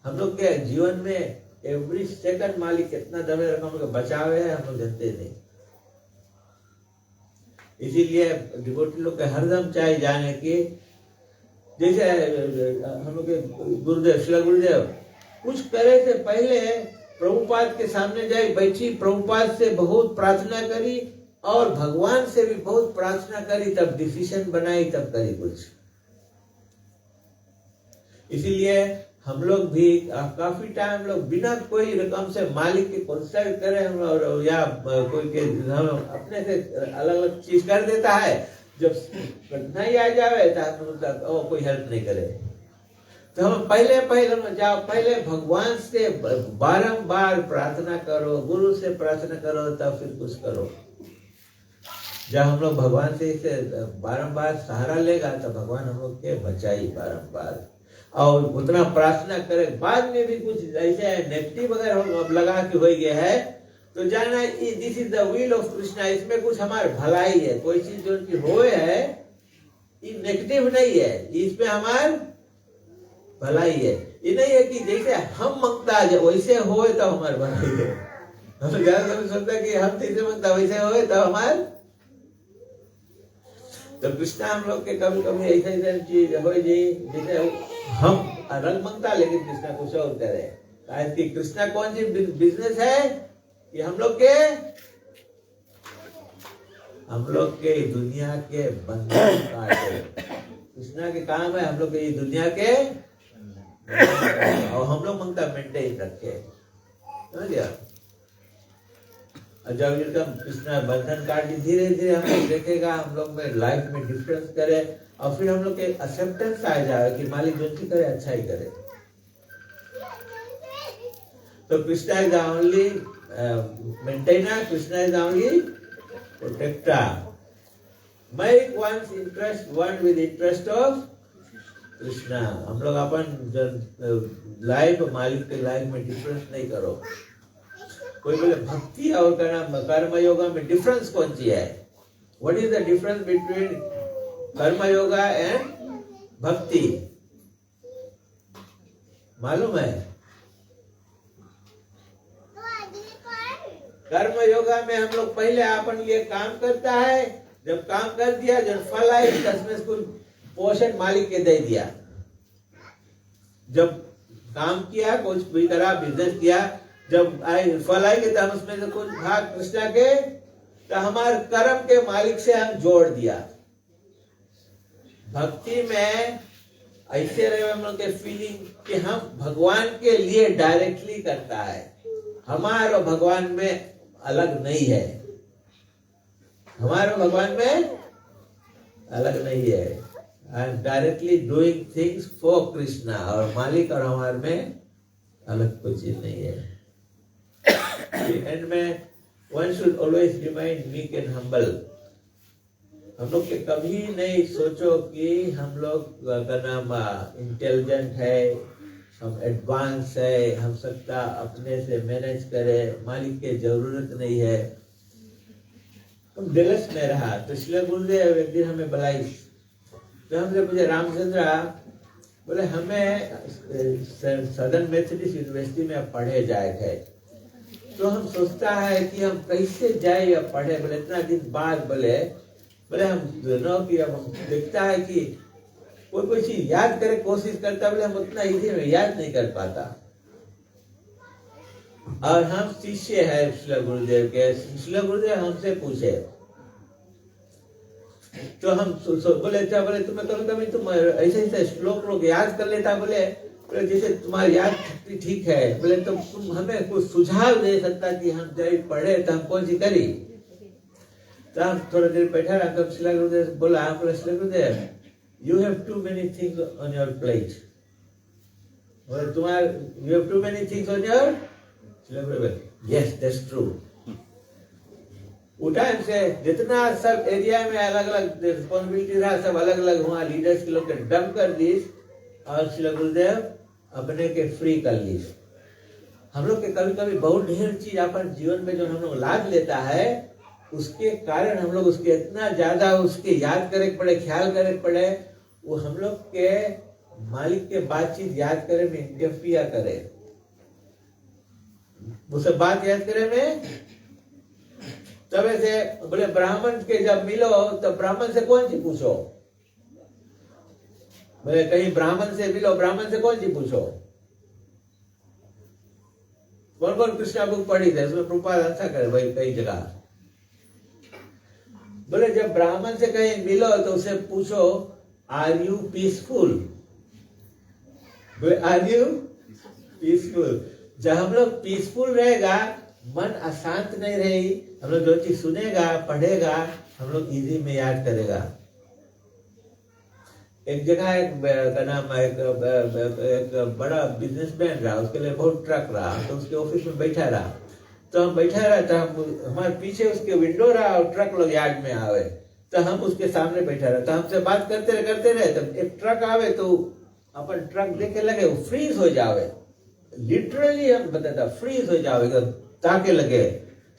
हम लोग के जीवन में एवरी सेकंड मालिक कितना दबे रखा हम लोग बचावे है, हम लोग जानते नहीं। इसीलिए डिवोटी लोग के हरदम चाहे जाने की, जैसे हम लोग के गुरुदेव श्री गुरुदेव कुछ करे से पहले प्रभुपाद के सामने जाई बैठी, प्रभुपाद से बहुत प्रार्थना करी और भगवान से भी बहुत प्रार्थना करी, तब डिसीजन बनाई, तब करी कुछ। इसीलिए हम लोग भी काफी टाइम लोग बिना कोई रकम से मालिक की कंसल्ट करें हम लोग, या कोई के हम अपने से अलग अलग चीज कर देता है, जब कठिनाई आ जावे तो कोई हेल्प नहीं करे। तो हम पहले भगवान से बारंबार प्रार्थना करो, गुरु से प्रार्थना करो, तब फिर कुछ करो। जब हम लोग भगवान से बारंबार सहारा लेगा तो भगवान हम लोग के बचाई बारंबार, और उतना प्रार्थना करे। बाद में भी कुछ ऐसे नेगेटिव अगर हम लगा के हो गया है तो जाना this is the will of Krishna, इसमें कुछ हमारे भलाई है। कोई चीज जो उनकी होए है ये नेगेटिव नहीं है, इसमें हमार भलाई है। ये नहीं है कि जैसे हम मांगता है वैसे होए तो हमारे भलाई है। हम ज्यादा सोचता है कि हम जैसे मांगता वैसे होए तो हमारे, तो कृष्णा हम लोग के कभी कभी ऐसा चीज हो जैसे हम रंग मांगता लेकिन कृष्णा कुछ और करे। कि कृष्णा कौन सी बिजनेस है कि हम लोग के दुनिया के बंधन काटे। कृष्णा के काम है हम लोग के दुनिया के, और हम लोग मांगता मेंटेन रखे, समझ गया। जब इनकम कृष्णा बंधन काट धीरे धीरे हम लोग देखेगा, हम लोग में लाइफ में डिफरेंस करे, और फिर हम लोग के एक्सेप्टेंस आ जाए कि मालिक जो सी करे अच्छा ही करे। तो Krishna is the only maintainer, Krishna is the only protector. Make one's interest one with interest of Krishna. हम लोग अपन लाइफ मालिक के लाइफ में डिफरेंस नहीं करो। कोई बोले भक्ति और कर्म योगा में डिफरेंस कौन सी है? What is the difference between कर्म योगा एंड भक्ति? मालूम है? कर्म योगा में हम लोग पहले अपन लिए काम करता है, जब काम कर दिया जब फल आए उसमें कुछ पोषण मालिक के दे दिया। जब काम किया कुछ भी करा, बिजनेस किया, जब आए फल आएंगे तो हम उसमें से कुछ भाग कृष्णा के, तो हमारे कर्म के मालिक से हम जोड़ दिया। भक्ति में ऐसे रहे हम लोग के फीलिंग कि हम भगवान के लिए डायरेक्टली करता है, हमारा भगवान में अलग नहीं है, हमारा भगवान में अलग नहीं है। I am directly doing things for Krishna, और मालिक और हमारे में अलग कोई चीज नहीं है। एंड में one should always remain meek and humble. हम लोग के कभी नहीं सोचो कि हम लोग का नाम इंटेलिजेंट है, हम एडवांस है, हम सकता अपने से मैनेज करे, मालिक के जरूरत नहीं है। हम दिलस में रहा तो श्री गुरुदेव एक दिन हमें बुलाई, तो हमसे पूछे रामचंद्र बोले हमें सदर्न मेथोडिस्ट यूनिवर्सिटी में पढ़े जाए है, तो हम सोचता है कि हम कैसे जाए या पढ़े। बोले इतना दिन बाद बोले हम नो कि अब हम देखता है कि कोई चीज याद करे कोशिश करता, बोले हम उतना इजी में याद नहीं कर पाता। और हम शिष्य है श्री गुरुदेव के, श्री गुरुदेव हमसे पूछे तो हम बोले तुम्हें कभी तुम ऐसे श्लोक लोग याद कर लेता, बोले जैसे तुम्हारी याद शक्ति ठीक है, बोले तो तुम हमें कुछ सुझाव दे सकता कि हम जब पढ़े तो हम कौन सी करी। तो हम थोड़ा देर बैठा रहा, तब श्री गुरुदेव बोला Shri Gurudev you have too many things on your plate, तुम्हारे you have too many things on your, Shri Gurudev yes that's true. Time से जितना सब एरिया में अलग अलग रिस्पॉन्सिबिलिटी रहा, सब अलग अलग हुआ, लीडर्स के लोग के डंप कर दी, और श्री गुरुदेव अपने के फ्री कर ली। हम लोग के कभी कभी बहुत ढेर चीज अपन जीवन में जो हम लोग लाभ लेता है, उसके कारण हम लोग उसके इतना ज्यादा उसके याद करे पड़े, ख्याल करे पड़े, वो हम लोग के मालिक के बातचीत याद करे में इंटरफियर करे, वो सब बात याद करे में। तब ऐसे बोले ब्राह्मण के जब मिलो तो ब्राह्मण से कौन सी पूछो, बोले कहीं ब्राह्मण से मिलो, ब्राह्मण से कौन सी पूछो। कौन कौन कृष्णा बुक पढ़ी थे, उसमें प्रभुपाद आंसर करे भाई कई जगह। बोले जब ब्राह्मण से कहीं मिलो तो उसे पूछो आर यू पीसफुल, बोले आर यू पीसफुल। जब हम लोग पीसफुल रहेगा, मन अशांत नहीं रही, हम लोग जो चीज सुनेगा पढ़ेगा हम लोग इजी में याद करेगा। एक जगह का नाम एक बड़ा बिजनेसमैन रहा, उसके लिए बहुत ट्रक रहा, तो उसके ऑफिस में बैठा रहा। तो हम बैठा रहा था, हमारे पीछे उसके विंडो रहा और ट्रक लोग यार्ड में आवे, तो हम उसके सामने बैठा रहा, तो हमसे बात करते रहे। तब एक ट्रक आवे तो अपन ट्रक देखे लगे, वो फ्रीज हो जावे, लिटरली हम बताता फ्रीज हो जावे, ताके लगे।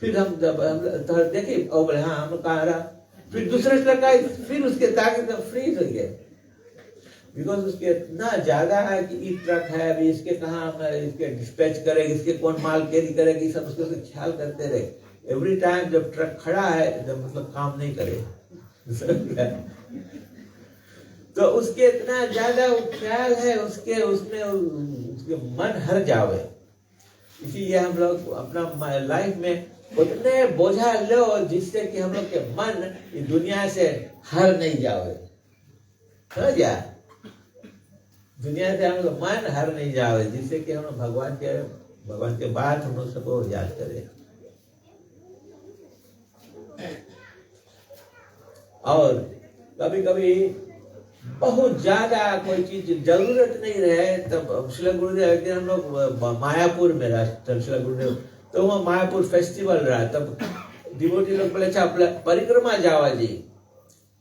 फिर हम जब देखे और बोले हाँ हम कहा रहा, फिर दूसरे ट्रक आए, फिर उसके ताके तो फ्रीज हो गए, बिकॉज उसके इतना ज्यादा है कि ये ट्रक है, अभी इसके कहाँ इसके डिस्पैच करेगी, इसके कौन माल कैरी करेगी, सब उसके ख्याल करते रहे। एवरी टाइम जब ट्रक खड़ा है जब मतलब काम नहीं करे तो उसके इतना ज्यादा ख्याल है, उसके उसमें उसके मन हर जावे। इसीलिए हम लोग अपना लाइफ में उतने बोझा लो जिससे कि हम लोग के मन इस दुनिया से हर नहीं जावे, समझ गया? दुनिया से हम लोग मन हर नहीं जावे, जिससे कि हम लोग भगवान के बात हम लोग सबको याद करें। और कभी कभी बहुत ज्यादा कोई चीज जरूरत नहीं रहे, तब श्रील गुरुदेव एक दिन हम लोग मायापुर में रहा, श्रील गुरुदेव, तो वहाँ मायापुर फेस्टिवल रहा। तब डिवोटी लोग बोले अच्छा परिक्रमा जावा जी,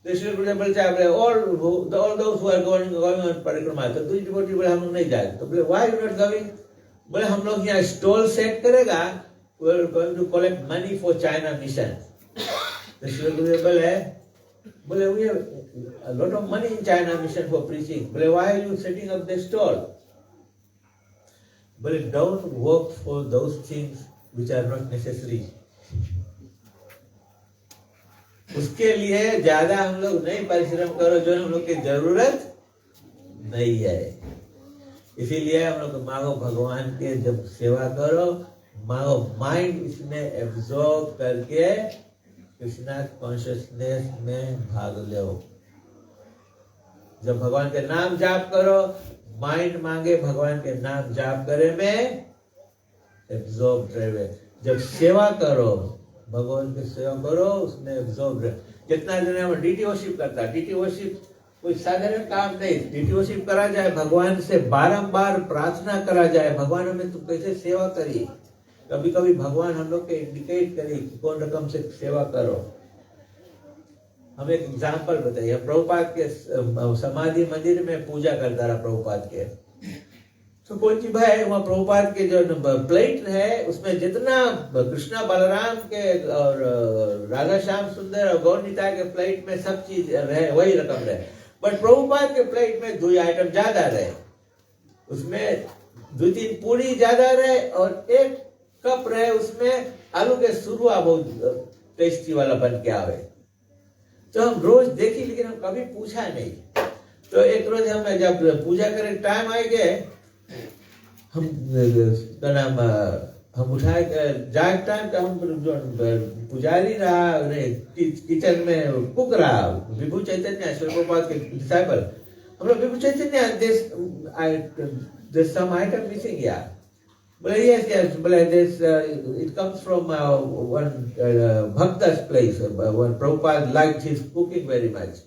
तो श्रील गुरुदेव बोले चाहे all those who are going on परिक्रमा, तो दूसरी डिवोटी बोले हम लोग नहीं जाएंगे। तो बोले व्हाई यू नॉट गोइंग, बोले हम लोग यहाँ स्टॉल सेट करेगा, we are going to collect money for China mission. तो श्रील गुरुदेव बोले we have a lot of money in China mission for preaching. बोले why are you setting up the stall? बोले don't work for those things which are not necessary. उसके लिए ज्यादा हम लोग नहीं परिश्रम करो जो हम लोग की जरूरत नहीं है। इसीलिए हम लोग मांगो भगवान के जब सेवा करो, मांगो माइंड इसमें एब्जॉर्ब करके कृष्णा कॉन्शियसनेस में भाग लो। जब भगवान के नाम जाप करो, माइंड मांगे भगवान के नाम जाप करे में एब्जॉर्ब रहे। जब सेवा करो, भगवान की सेवा करो, उसमें एब्जॉर्ब रहे। जितना दिन हम डीटी वर्शिप करता, डीटी वर्शिप कोई साधारण काम नहीं, डीटी वर्शिप करा जाए, भगवान से बारंबार प्रार्थना करा जाए, भगवान हमें तुम कैसे सेवा करी। कभी कभी भगवान हम लोग के इंडिकेट करे कि कौन रकम से सेवा करो। हम एक एग्जाम्पल बताइए, प्रभुपाद के समाधि मंदिर में पूजा करता रहा प्रभुपाद के, तो कौन सी भाई वहाँ प्रभुपाद के जो प्लेट है उसमें जितना कृष्णा बलराम के और राधा श्याम सुंदर और गौर निताय के प्लेट में सब चीज रहे, वही रकम रहे, बट प्रभुपाद के प्लेट में 2 आइटम ज्यादा रहे, उसमें 2-3 पूरी ज्यादा रहे और एक कप रहे, उसमें आलू के सुरुआ बहुत टेस्टी वाला बन के आवे। तो हम रोज देखी लेकिन हम कभी पूछा नहीं। तो एक रोज हम जब पूजा करे टाइम आए गए, हम का नाम हम उठाए जाग टाइम का, हम जो पुजारी रहा किचन में कुक रहा, विभू चैतन्य शिल प्रभुपाद के डिसाइपल, हम लोग विभू चैतन्य there's some item missing here. Well, yes, but it comes from one Bhakta's place. When Prabhupada liked his cooking very much.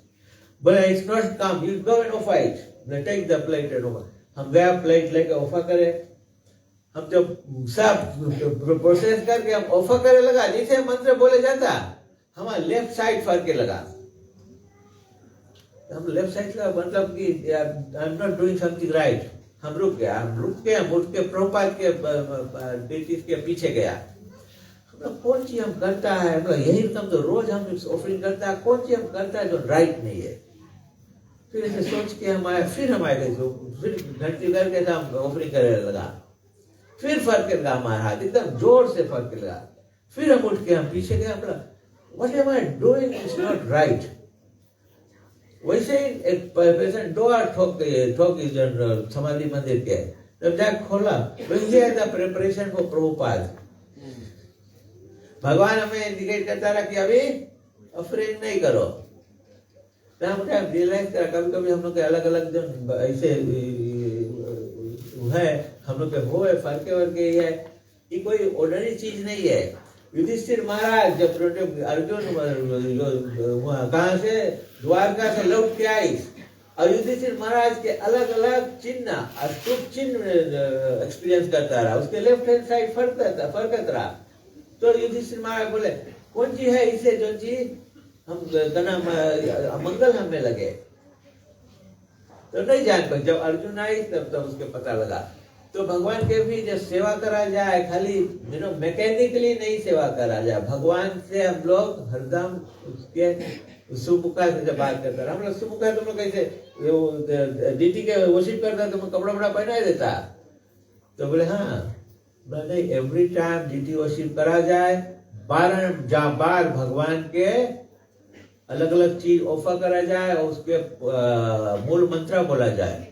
But it's not come. You go and offer it. They take the plate and offer. हम गया plate लेके offer करे, हम जब सब process करके हम offer करे लगा, जैसे मंत्र बोले जाता, हमारा लेफ्ट साइड फर के लगा। हम लेफ्ट साइड का मतलब कि I am not doing something right, हम रुक गया, हम रुक के हम उठ के प्रभुपाद के डिटीज के पीछे गया। कौन चीज हम करता है, यही रकम तो रोज हम ऑफरिंग करता है, कौन चीज हम करता है जो राइट नहीं है। फिर ऐसे सोच के हम आए, फिर हम आए गए, फिर घंटी करके हम ऑफरिंग करने लगा, फिर फर्क लगा हमारा हाथ, एकदम जोर से फर्क लगा। फिर हम उठ के हम पीछे गए, बोला what am I doing is not right. वैसे ही एक पेशेंट डोर ठोक समाधि मंदिर के, जब जाके खोला, प्रिपरेशन फॉर प्रभुपाद। भगवान हमें इंडिकेट करता रहा कि अभी ऑफरिंग नहीं करो। तो हम रियलाइज करा, कभी कभी हम लोग के अलग अलग जो ऐसे है, हम लोग के हो है फर्क वर्के है, ये कोई ऑर्डिनरी चीज नहीं है। युधिष्ठिर महाराज जब अर्जुन कहाँ से, द्वारका से लौट के आई, और युधिष्ठिर महाराज के अलग अलग चिन्ह, अष्टुप चिन्ह एक्सपीरियंस करता रहा, उसके लेफ्ट हैंड साइड फर्कत रहा। तो युधिष्ठिर महाराज बोले कौन चीज है इसे जो चीज हम मंगल हमें लगे। तो नहीं जान पाए, जब अर्जुन आई तब उसके पता लगा। तो भगवान के भी जब सेवा करा जाए, खाली मैकेनिकली नहीं सेवा करा जाए, भगवान से हम लोग हरदम उसके सुमुखा से जब बात करता हम लोग, सुमुखा तुम लोग कैसे डीटी के वर्शिप करता, तुम कपड़ा बड़ा पहना देता। तो बोले हाँ, नहीं, एवरी टाइम डीटी वर्शिप करा जाए, बार भगवान के अलग अलग चीज ऑफर करा जाए, और उसके मूल मंत्र बोला जाए।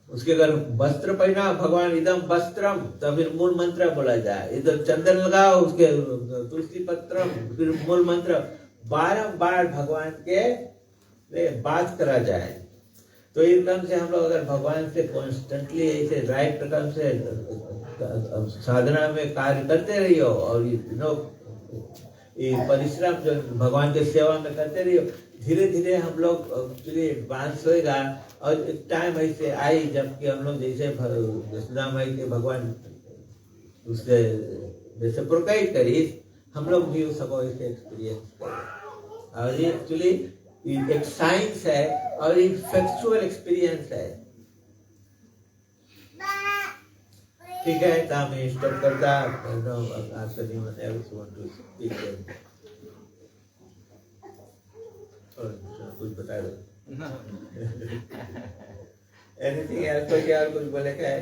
उसके अगर वस्त्र पहना भगवान इदम वस्त्रम, तो फिर मूल मंत्र बोला जाए। इधर चंदन लगाओ, उसके तुलसी पत्रम, फिर मूल मंत्र, बारंबार भगवान के बात करा जाए। तो इस क्रम से हम लोग अगर भगवान से कॉन्स्टेंटली ऐसे राइट रकम से साधना में कार्य करते रहिए, और ये परिश्रम जो भगवान के सेवा में करते रहिए, धीरे धीरे हम लोग एक्चुअली एडवांस होएगा। और एक टाइम ऐसे आई जबकि हम लोग जैसे यशोदा माई के भगवान उससे जैसे प्रोकाइड करी, हम लोग भी सब ऐसे एक्सपीरियंस करें। और ये एक्चुअली एक साइंस है और एक फैक्चुअल एक्सपीरियंस है। ठीक है, तो मैं स्टॉप करता। कुछ बता दो। एनीथिंग एल्स, कोई और कुछ बोले क्या है?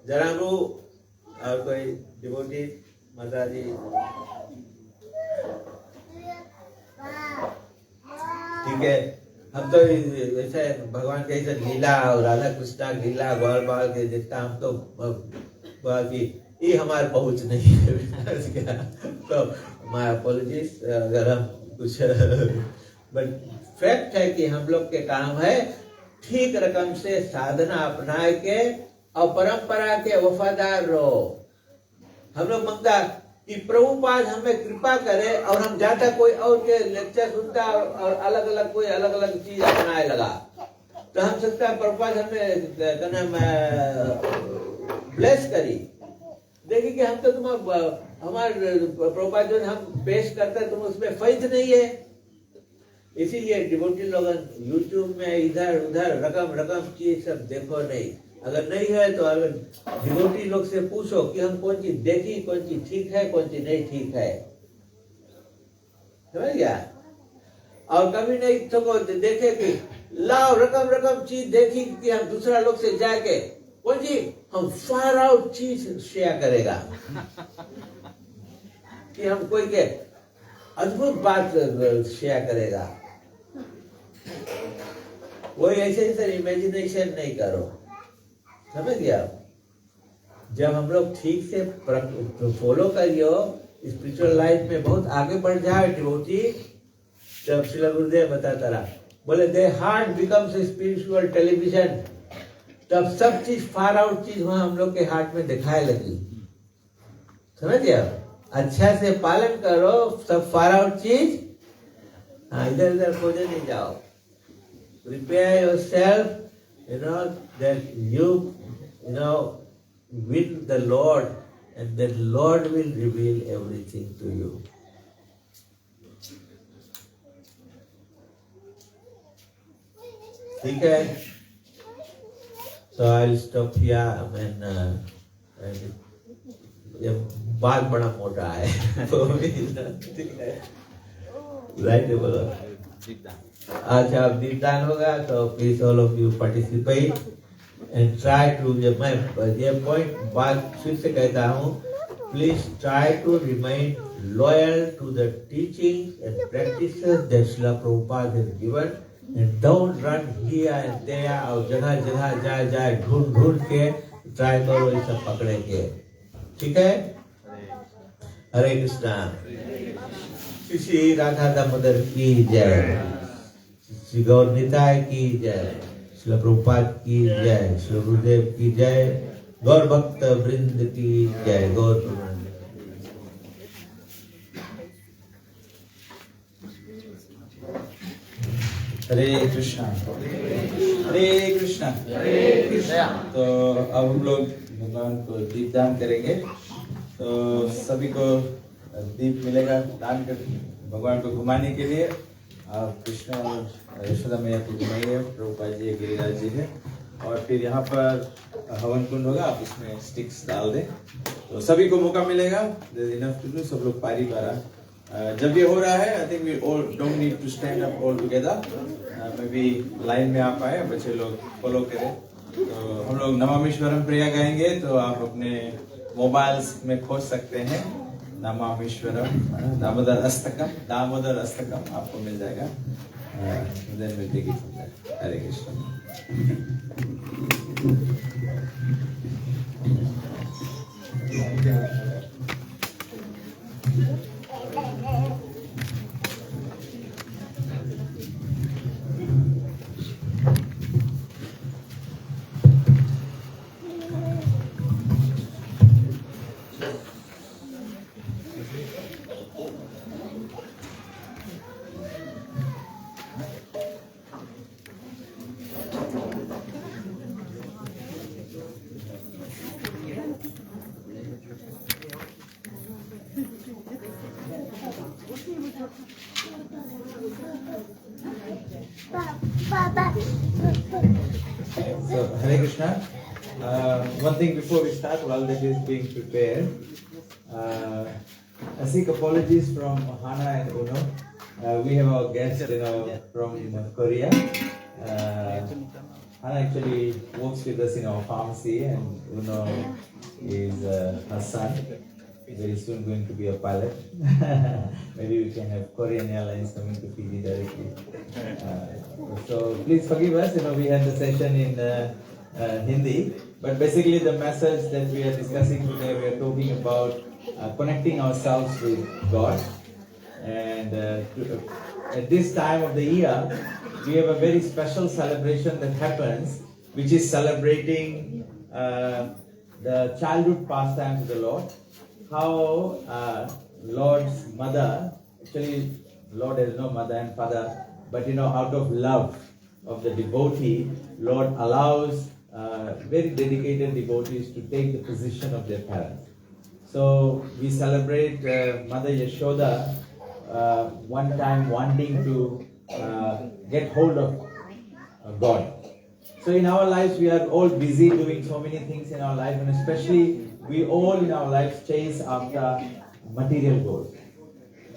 जरा रू और कोई डिवोटी माता जी? ठीक है, हम तो ऐसे भगवान के ऐसे लीला और राधा कृष्णा लीला गौर बाल के जितना हम तो बाकी ये हमारे पहुंच नहीं है। तो माय अपॉलॉजीज अगर हम कुछ, बट फैक्ट है कि हम लोग के काम है ठीक रकम से साधना अपना के और परंपरा के वफादार रहो। हम लोग मांगता कि प्रभुपाद हमें कृपा करे और हम जाता कोई और के लेक्चर सुनता और अलग अलग कोई अलग अलग चीज अपनाए लगा, तो हम सकता है प्रभुपाद हमें ब्लेस करी। देखिए कि हम तो हमारे प्रभुपाद जो हम पेश करते हैं तुम उसमें फैथ नहीं है। इसीलिए डिवोटी लोग यूट्यूब में इधर उधर रकम चीज सब देखो नहीं। अगर नहीं है तो अगर डिवोटी लोग से पूछो कि हम कौन चीज देखी, कौन चीज ठीक है, कौन चीज नहीं ठीक है, समझ गया? और कभी नहीं तो देखे कि लाओ रकम चीज देखी कि हम दूसरा लोग से जाके कौन जी हम फार आउट चीज शेयर करेगा कि हम कोई के अद्भुत बात शेयर करेगा। वही ऐसे इमेजिनेशन नहीं करो, समझ गया? जब हम लोग ठीक से फॉलो करियो, स्पिरिचुअल लाइफ में बहुत आगे बढ़ जाए डिवोटी, जब श्रील गुरुदेव बताता रहा, बोले दे हार्ट बिकम्स स्पिरिचुअल टेलीविजन, तब सब चीज फार आउट चीज वहां हम लोग के हार्ट में दिखाए लगी। समझ गया? अच्छा से पालन करो, सब फार आउट चीज इधर उधर खोजे नहीं जाओ। Prepare yourself, that you with the Lord, and the Lord will reveal everything to you. ठीक है, So I'll stop here. ये बाल बड़ा मोटा है राइट बोलो अच्छा अब दीपदान होगा तो please all of you participate and try to मैं ये पॉइंट बात फिर से कहता हूँ please try to remain loyal to the teaching and practices that Srila Prabhupada has given and don't run here and there और जगह जगह जाए ढूंढ के ट्राई करो ये सब पकड़े के ठीक है हरे कृष्णा श्री राधा दामोदर की जय श्री गौर निताय की जय श्रील प्रभुपाद की जय श्री गुरुदेव की जय गौर भक्त वृंद की जय गौर हरे कृष्णा हरे कृष्णा तो अब हम लोग भगवान को दीपदान करेंगे तो सभी को दीप मिलेगा दान कर भगवान को घुमाने के लिए आप कृष्ण और यशोदा मैया को घुमाइए प्रभुपाद जी गिरिराज जी है और फिर यहाँ पर हवन कुंड होगा आप इसमें स्टिक्स डाल दें तो सभी को मौका मिलेगा इनफ टू डू सब लोग पारी पारा जब ये हो रहा है I think we all don't need to stand up all together maybe line में आप आए बच्चे लोग फॉलो करें तो हम लोग नमामीश्वरम प्रिया गाएंगे तो आप अपने मोबाइल्स में खोज सकते हैं नमामीश्वरम दामोदर अष्टकम आपको मिल जाएगा then we'll take it from there. Hare Krishna. So, Hare Krishna. One thing before we start, while that is being prepared, I seek apologies from Hana and Uno. We have our guest, from Korea. Hana actually works with us in our pharmacy, and Uno is her son. Very soon going to be a pilot. Maybe we can have Korean Airlines coming to Fiji directly. So please forgive us. We had the session in Hindi, but basically the message that we are discussing today, we are talking about connecting ourselves with God. And at this time of the year, we have a very special celebration that happens, which is celebrating the childhood pastimes of the Lord. How Lord's mother, actually Lord has no mother and father, but out of love of the devotee, Lord allows very dedicated devotees to take the position of their parents. So we celebrate Mother Yashoda one time wanting to get hold of God. So in our lives, we are all busy doing so many things in our life, and especially we all in our lives chase after material goals.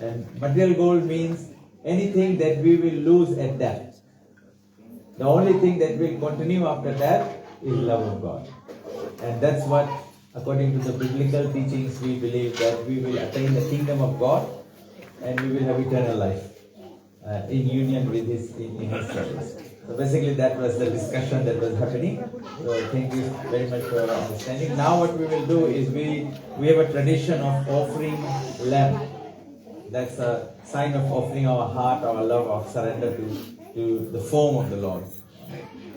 And material goal means anything that we will lose at death. The only thing that will continue after that is love of God. And that's what, according to the biblical teachings, we believe that we will attain the kingdom of God and we will have eternal life in union with His service. So basically that was the discussion that was happening. So thank you very much for your understanding. Now what we will do is we have a tradition of offering lamb. That's a sign of offering our heart, our love, our surrender to the form of the Lord.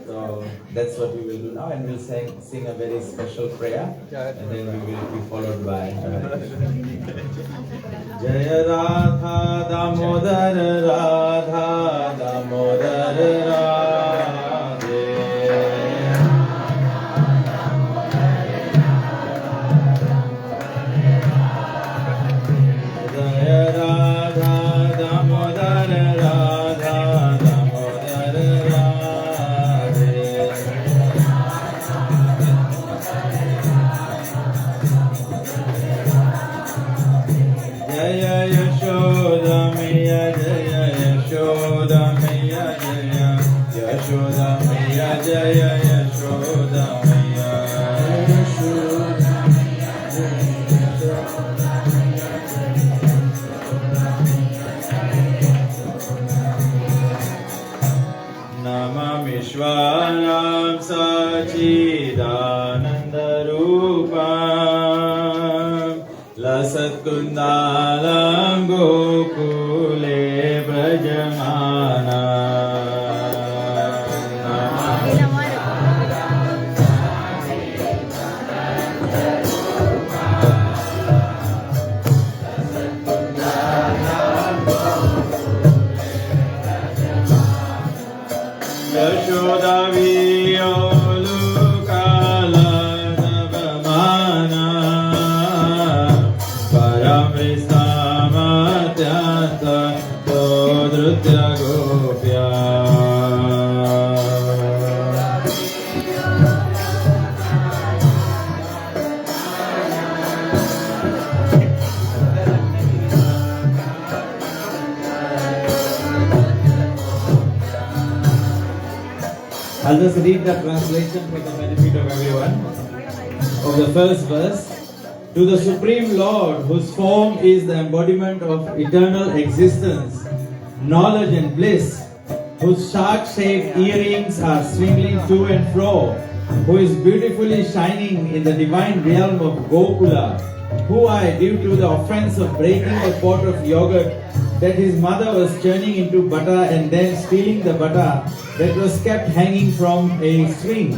So that's what we will do now, and we'll sing a very special prayer, and then we will be followed by Jaya Radha Damodar Radha Damodar Radhe Jaya Radha Damodar Radha Damodar Radhe Yashoda मैया जय यशोदा मैया Namami विश्वानां सच्चिदानन्दरूपं लसत्कुन्दालं गोकुले व्रजमाना Yashoda वियोलुकालनवमाना परमृष्टामत्यन्त तोदृत्य Gopya I'll just read the translation for the benefit of everyone. Of the first verse. To the Supreme Lord, whose form is the embodiment of eternal existence, knowledge and bliss, whose shark-shaped earrings are swinging to and fro, who is beautifully shining in the divine realm of Gokula, who I, due to the offense of breaking a pot of yogurt that his mother was churning into butter and then stealing the butter that was kept hanging from a string,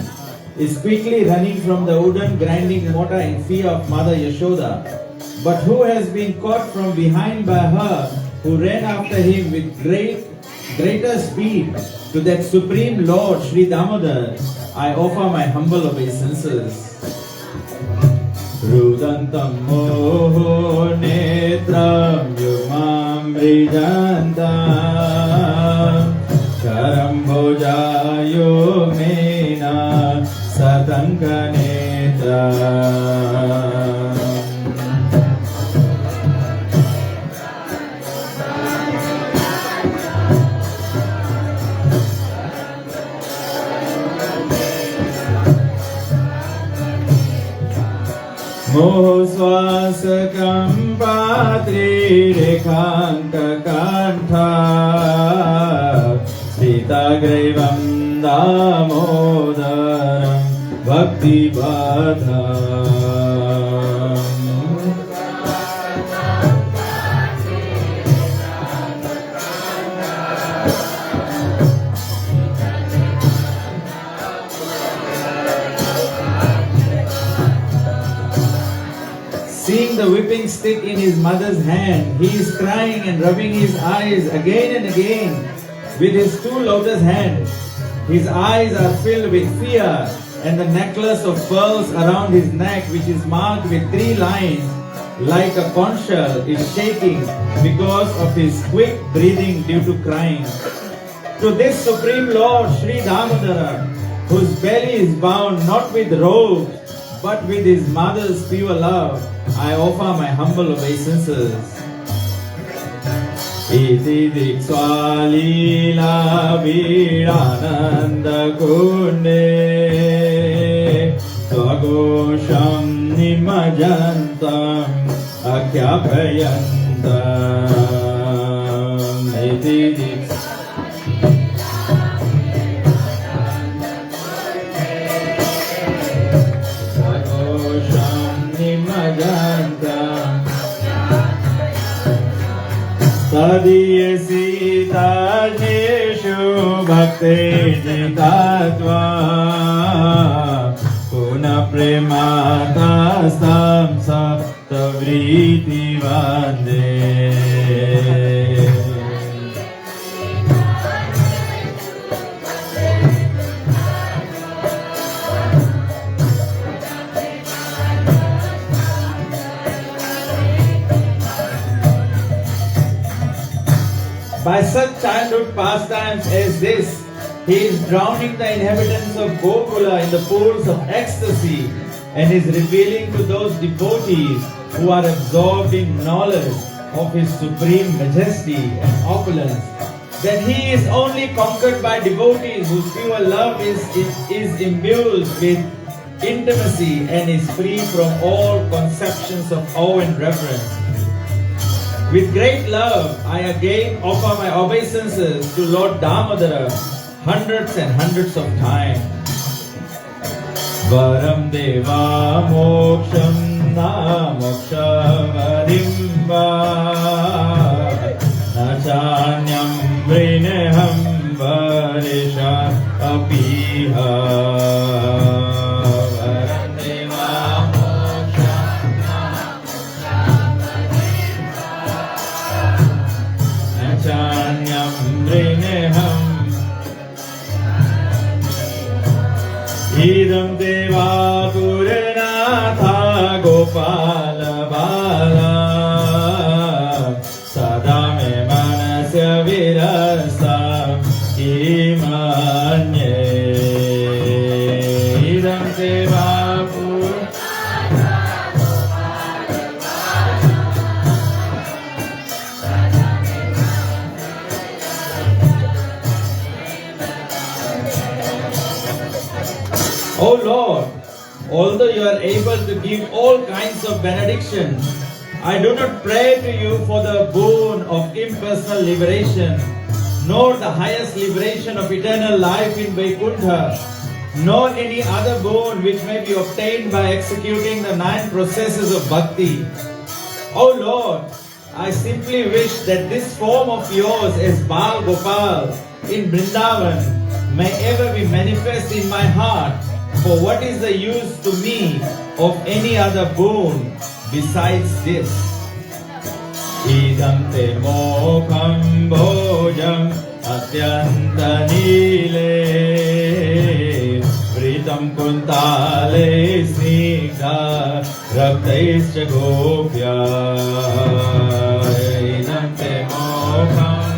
is quickly running from the wooden grinding mortar in fear of Mother Yashoda, but who has been caught from behind by her, who ran after him with greater speed. To that Supreme Lord, Sri Damodar, I offer my humble obeisances. Rudantam moho netram yumam vrijantam Karambojayo mena satanka netram Mohoswasakam patri rekhanka kantha Sitagrivam damodaram bhakti badham Seeing the whipping stick in his mother's hand, he is crying and rubbing his eyes again and again with his two lotus hands. His eyes are filled with fear, and the necklace of pearls around his neck, which is marked with 3 lines like a conch shell, is shaking because of his quick breathing due to crying. To this Supreme Lord, Sri Damodara, whose belly is bound not with robes, but with his mother's pure love, I offer my humble obeisances. Iti diksvalila virananda kunde Swagosham nimajantam akhyapayantam Iti Tadiye sita jeshu bhakte jitatva Puna premata stam saptavriti vande By such childhood pastimes as this, he is drowning the inhabitants of Gokula in the pools of ecstasy and is revealing to those devotees who are absorbed in knowledge of his supreme majesty and opulence that He is only conquered by devotees whose pure love is imbued with intimacy and is free from all conceptions of awe and reverence. With great love, I again offer my obeisances to Lord Damodara hundreds and hundreds of times. Varam Deva Moksham Na Moksha Varimva Nachanyam Vrineham Varisha Apiha. Varam Deva Moksham Na Nachanyam Vrineham Idam Deva Guranatha Gopala Bala Sadame Manasya Virasa Imanye Idam Deva Guranatha Gopala Bala. O Lord, although you are able to give all kinds of benediction, I do not pray to you for the boon of impersonal liberation, nor the highest liberation of eternal life in Vaikuntha, nor any other boon which may be obtained by executing the 9 processes of bhakti. O Lord, I simply wish that this form of yours as Bal Gopal in Vrindavan may ever be manifest in my heart. For what is the use to me of any other boon besides this? Idam te mokham bhojam atyanta nile vritam kuntale snigdha raktaischa gopya. Idam te mokham.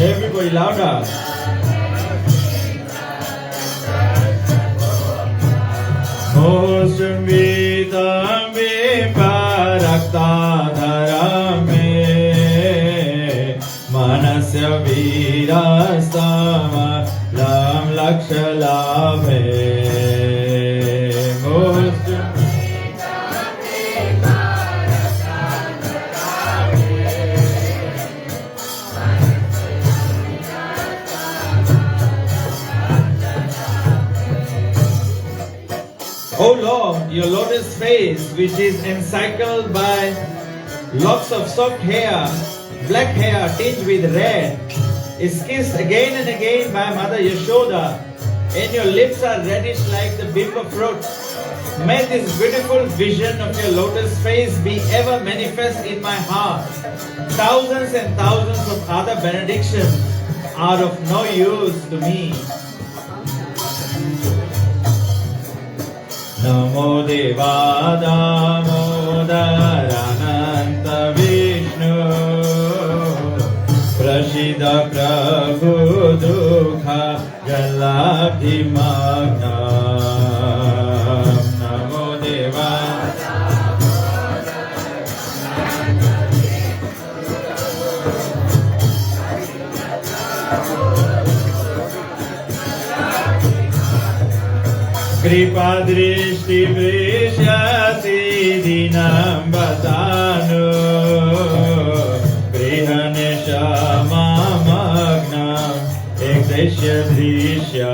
Everybody louder. Osam vitam viparakta dharame manasya virastama lam lakshalame. Osam O Lord, your lotus face, which is encircled by locks of soft hair, black hair tinged with red, is kissed again and again by Mother Yashoda, and your lips are reddish like the bimba fruit. May this beautiful vision of your lotus face be ever manifest in my heart. Thousands and thousands of other benedictions are of no use to me. Namo Deva Damodarananta Vishnu Prashida Prabhu Dukha Jalabdhi Magnam. Namo Deva Kripa Drishti Vrishyati Dinam Batanu Grihanesha Magnam Ekdeshya Drishya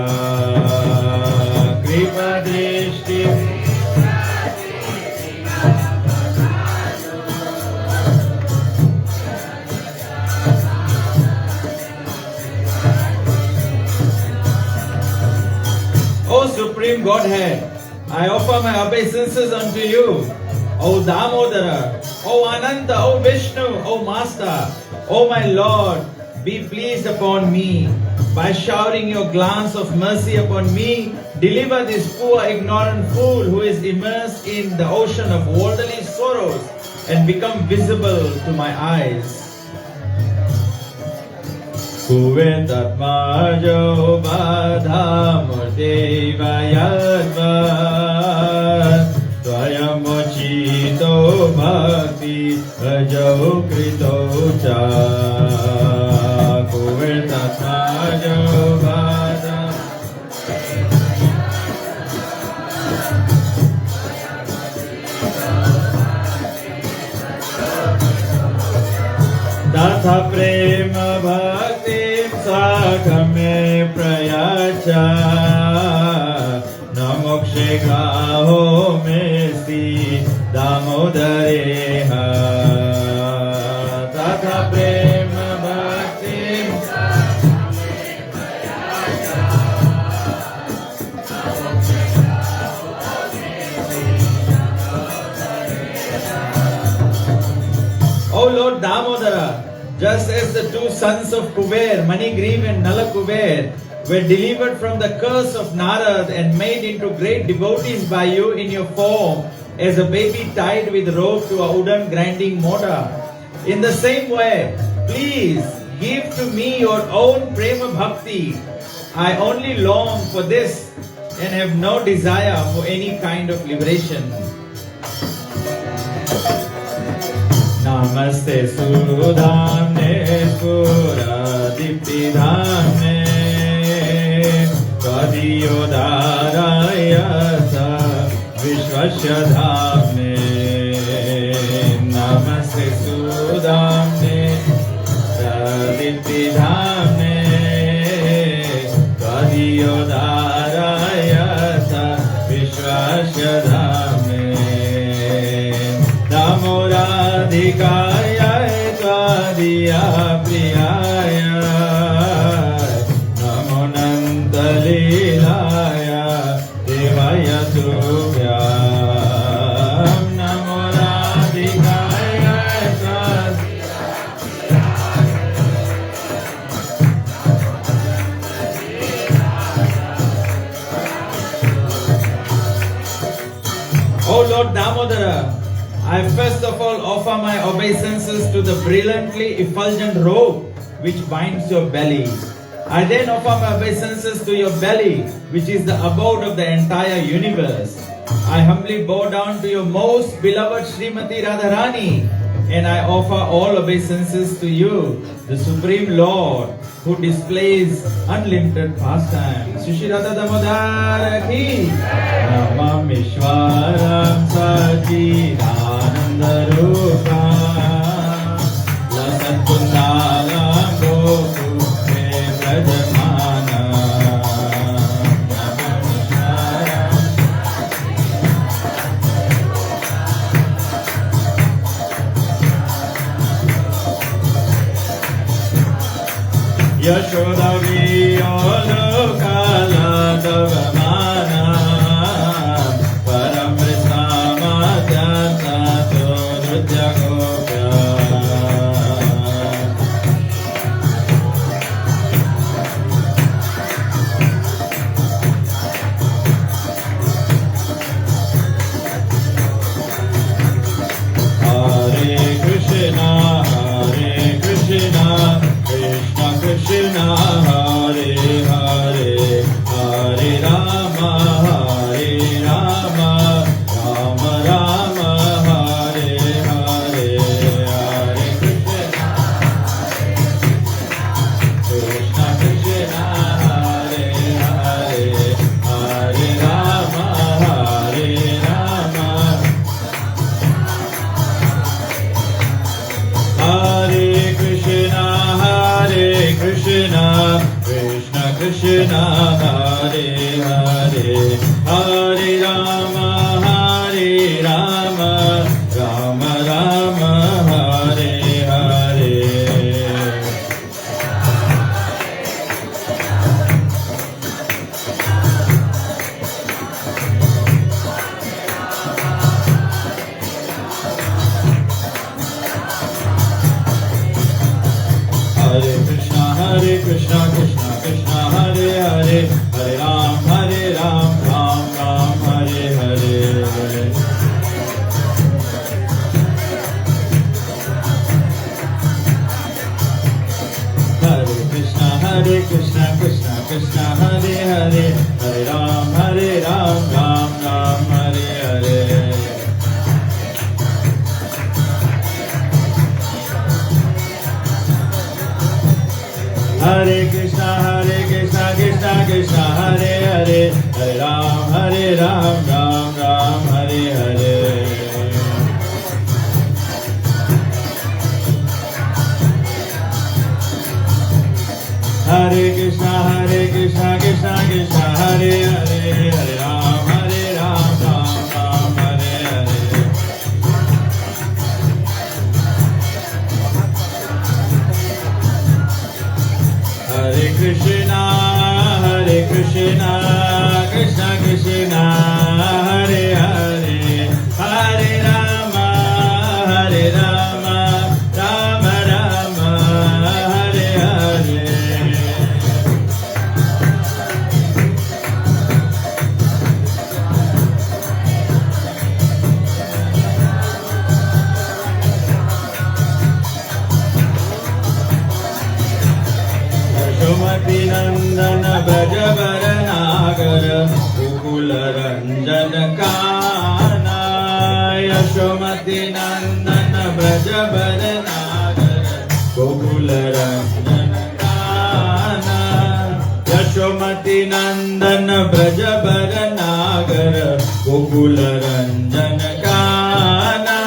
Kripa Drishti O Supreme Godhead, I offer my obeisances unto you, O Damodara, O Ananta, O Vishnu, O Master, O my Lord, be pleased upon me. By showering your glance of mercy upon me, deliver this poor ignorant fool who is immersed in the ocean of worldly sorrows and become visible to my eyes. Kuvetatmajo badhamurdeva yadva Tvayamochita कृतो भक्ति भजो कृतो च कुवेतस्माजो भाजा तथा प्रेम भक्ति साखमे प्रयाचा न मोक्षे गाहो मेस्ति दामोदरे तथा प्रेम भक्ति O Lord Damodara, just as the two sons of Kuber, Manigriv and Nalakuber, were delivered from the curse of Narad and made into great devotees by you in your form, as a baby tied with rope to a wooden grinding mortar. In the same way, please give to me your own prema bhakti. I only long for this and have no desire for any kind of liberation. Namaste Sudhamne Pura Diptidhamne Kadiyodharayasa Vishwasya Dhamne Namaste Sudhamne Diptidhamne Kadiyodharayasa Vishwasya Dhamne Namoradhikaya Tvadiya Priyaya Namo Nandalilaya Devaya Tubhyam Namoradhikaya Oh Lord Damodara, I first of all offer my obeisances to the brilliantly effulgent robe which binds your belly. I then offer my obeisances to your belly, which is the abode of the entire universe. I humbly bow down to your most beloved Srimati Radharani, and I offer all obeisances to you, the Supreme Lord, who displays unlimited pastime. Shri Radha Damodara ki Namam Ishwaram Sachidananda Rupa Lasat Kundalam Gokume Brajamana Namam Ishwaram Yashoda Viyolokala Davamana Paramrisama Jata Nritya Gopya Hare Krishna Krishna Krishna Hare Hare Hare Rama Rama Rama Hare Hare Hare Krishna Krishna Hare Hare Hare Rama Rama Hare Krishna Krishna Krishna Hare Hare Hare Rama Rama Rama Hare Hare Hare Krishna Krishna Krishna Hare Hare Hare Ram Ram Hare Hare Hare Krishna Krishna Krishna Hare Hare Hare Ram Ram Hare Hare Hare Krishna Krishna Krishna Hare Hare Hare Ram Ram Ram Hare Hare Hare Krishna Krishna Krishna Hare Hare Hare Ram Ram Ram Hare Hare Hare Krishna Krishna Krishna Hare Hare Hare Rama Rama Rama Hare Hare Yashomati Nandana Brajavara Nagara Gokula Ranjana Kana Yashomati Nandana Brajavara Nagara Gokula Ranjana Kana Yashomati Nandana Brajavara Nagara Gokula Ranjana Kana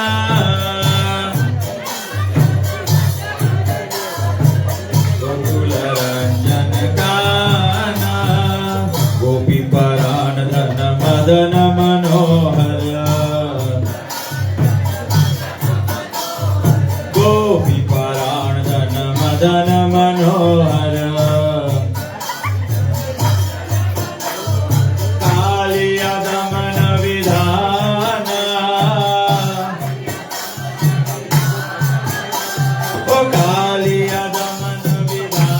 Madan Manohara Gopi Paranadana Madan Manohara Kaliya Damana Vidhana O Kaliya Damana Vidhana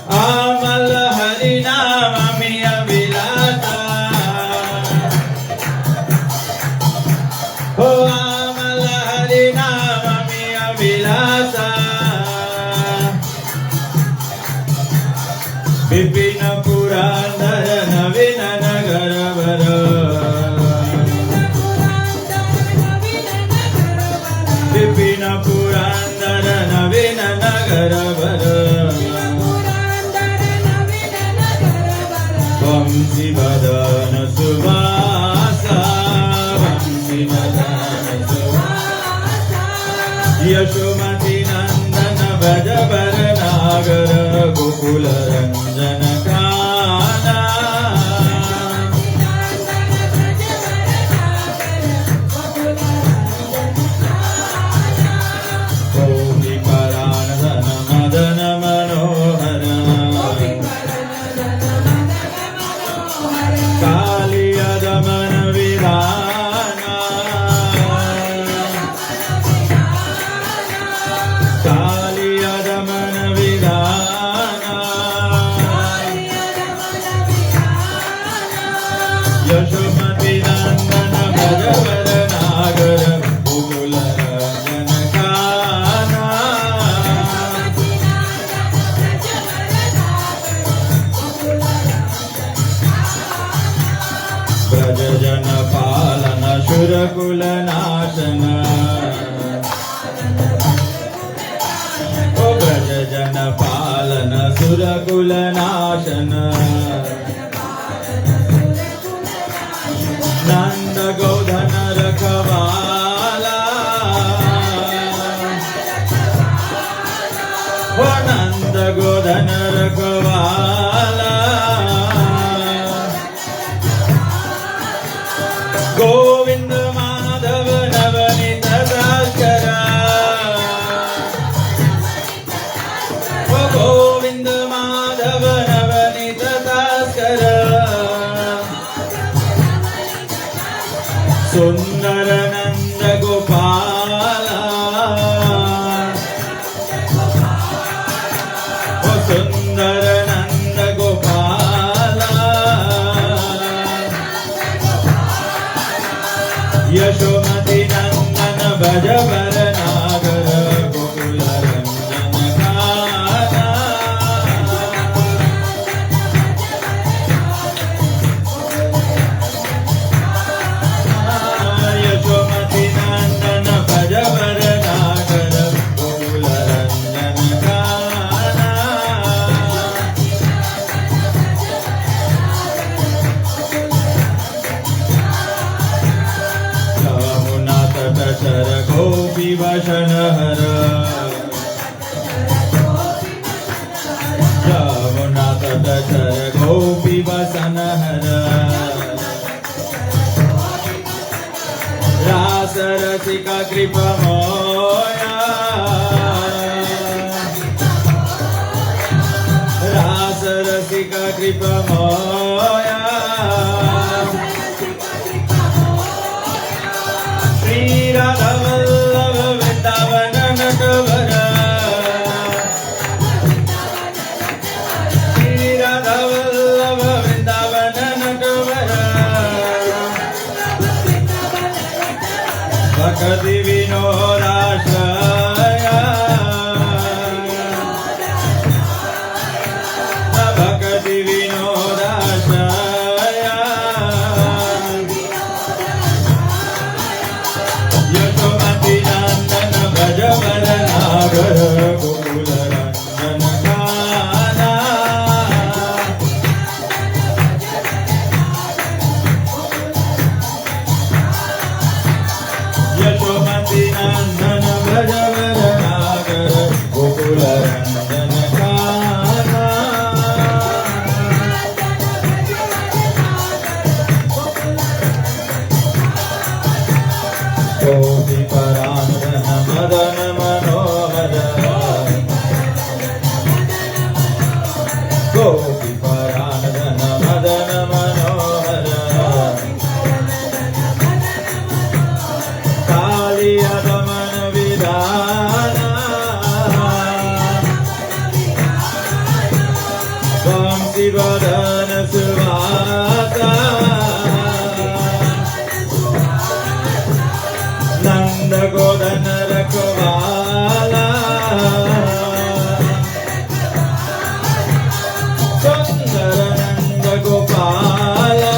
Amal Harinama Miya Vilata Oh Amal Harinama Miya Vilata Vipina Purandara Navina Nagaravara Vipina Purandara Navina Nagaravara Vamsi Vadana Suvasa Vamsi Vadana Suvasa Yashomati Nandana Brajavara Nagara Gokula Ranjana Kana Gopi Paranadana Madana Manohara Kaliya Damana Vidhana Kaliya Damana Vidhana Yashomati Nandana Brajavara Nagara Gokula Ranjana Kana Brajajana Palana Shurakula Nashana O Brajajana Palana Surakula Nashana Nanda Godhana Rakhavala O Nanda Godhana Rakhavala Govinda Madhava Navanita Daskara O Govinda Madhava Navanita Daskara Sundara Nanda Gopala O Sundara Nanda Gopala Yashomati Nandana Brajavara Nagara Gokula Ranjana Kana Yashomati Nandana Brajavara वसन हर यमुना तट चर गोपी वसन हर रास रसिका कृपा मोया रास रसिका कृपा मोया श्री राधा वल्लभ वृंदावन नटवर श्री राधा वल्लभ वृंदावन नटवर भक्ति विनोदाश्रय भक्ति विनोदाश्रय यशोमती नंदन भज वरनागर गोकुल रंजन गाना यशोमती नंदन भज वरनागर गोकुल रंजन गाना गोपी परांगन मदन मनोहर गोपी परांगन मदन मनोहर कालिया दमन विधाना वंशी वदन सुवासा नंद गोदन रखवाला सुंदर नंद गोपाला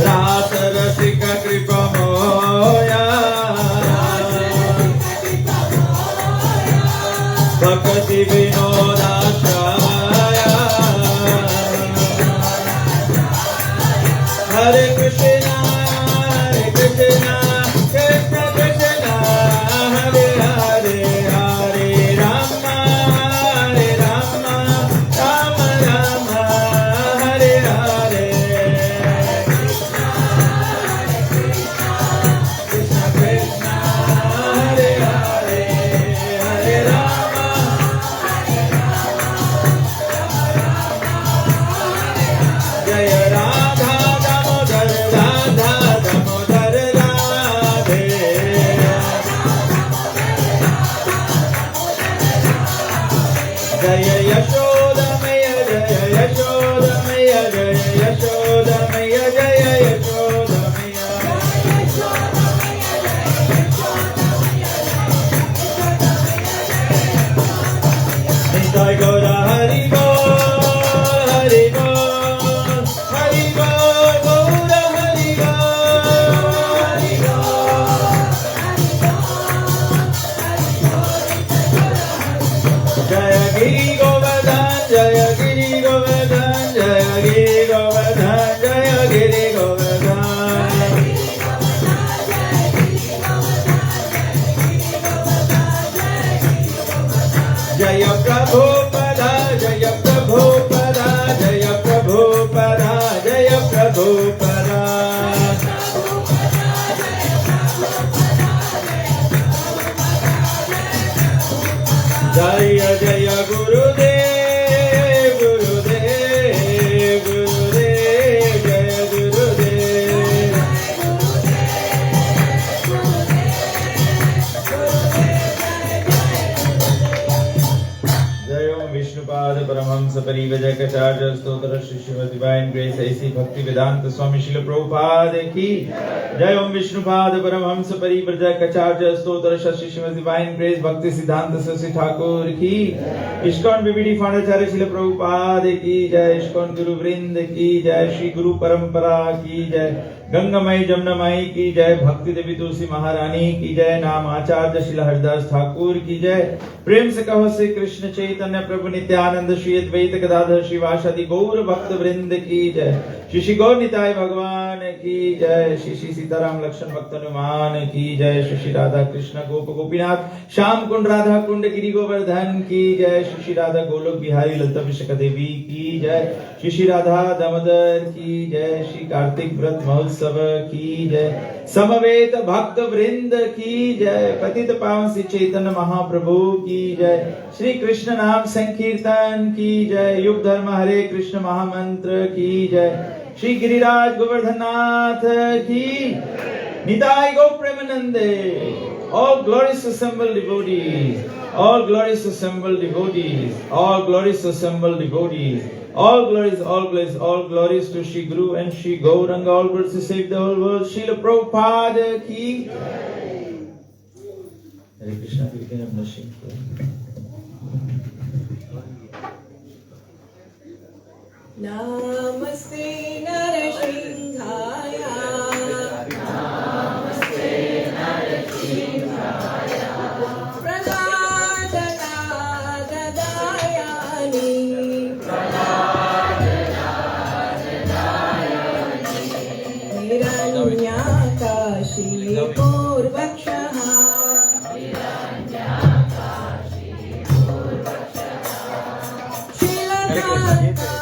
रास रसिक कृपा मोया भक्ति विनोदाश्रय हरे कृष्णा कृष्ण कृष्ण हरे हरे हरे राम राम राम हरे हरे कृष्ण कृष्ण हरे हरे हरे राम जय राधा दामोदर राधा दामोदर राधे जय यशोदमय जय यशोदमय जय यशोदमय जय यशोदमय निताय गौर हरि बोल हरि बोल हरि बोल गौर हरि बोल जय गिरि गोवर्धन जय गिरि गोवर्धन जय गिरि गोवर्धन जय गिरि गोवर्धन जय प्रभुपदा जय प्रभुपदा जय प्रभुपदा जय प्रभुपदा जय जय गुरुदेव गुरुदेव गुरुदेव जय गुरुदेव जय ओम विष्णुपाद परमहंस परिव्राजकाचार्य स्तोत्र श्री श्रीमद् डिवाइन ग्रेस ऐसी भक्ति वेदांत स्वामी श्रील प्रभुपाद की जय ओम विष्णुपाद परमहंस परिव्राजकाचार्य स्तोत्र श्री श्रीमद् डिवाइन ग्रेस भक्ति सिद्धांत सरस्वती ठाकुर की ISKCON BBD founder Srila Prabhupada की जय इस्कॉन गुरु वृंद की जय श्री गुरु परंपरा की जय गंगामयी जमुनामयी की जय भक्ति देवी तुलसी महारानी की जय नाम आचार्य श्री हरिदास ठाकुर की जय प्रेम से कहो श्री कृष्ण चैतन्य प्रभु नित्यानंद श्री अद्वैत गदाधर श्रीवासादि गौर भक्त वृंद की जय श्री श्री गौर निताय भगवान की जय। श्री श्री सीताराम लक्ष्मण भक्त हनुमान की जय। श्री श्री राधा कृष्ण गोप गोपीनाथ श्याम कुंड राधा कुंड गिरि गोवर्धन की जय। श्री श्री राधा गोलोक बिहारी ललिता विशाख देवी की जय। श्री श्री राधा दामोदर की जय। श्री कार्तिक व्रत महोत्सव की जय। समवेत भक्त वृंद की जय। पतित पावन श्री चैतन्य महाप्रभु की जय। श्री कृष्ण नाम संकीर्तन की जय। युग धर्म हरे कृष्ण महामंत्र की जय। श्री गिरिराज गोवर्धननाथ की निताय गौ प्रेमानंदे। All glorious assembled devotees, all glorious assembled devotees, all glorious assembled devotees, all glories to Shri Guru and Shri Gauranga, all glories to save the whole world. Srila Prabhupada ki. Hare Krishna, we can have nothing. Namaste Narashinghaya. Namaste Narashinghaya. Praladana Dayani. Praladana Dayani. Hiranyakashi Purvakshaha. Hiranyakashi Purvakshaha. Shilakanta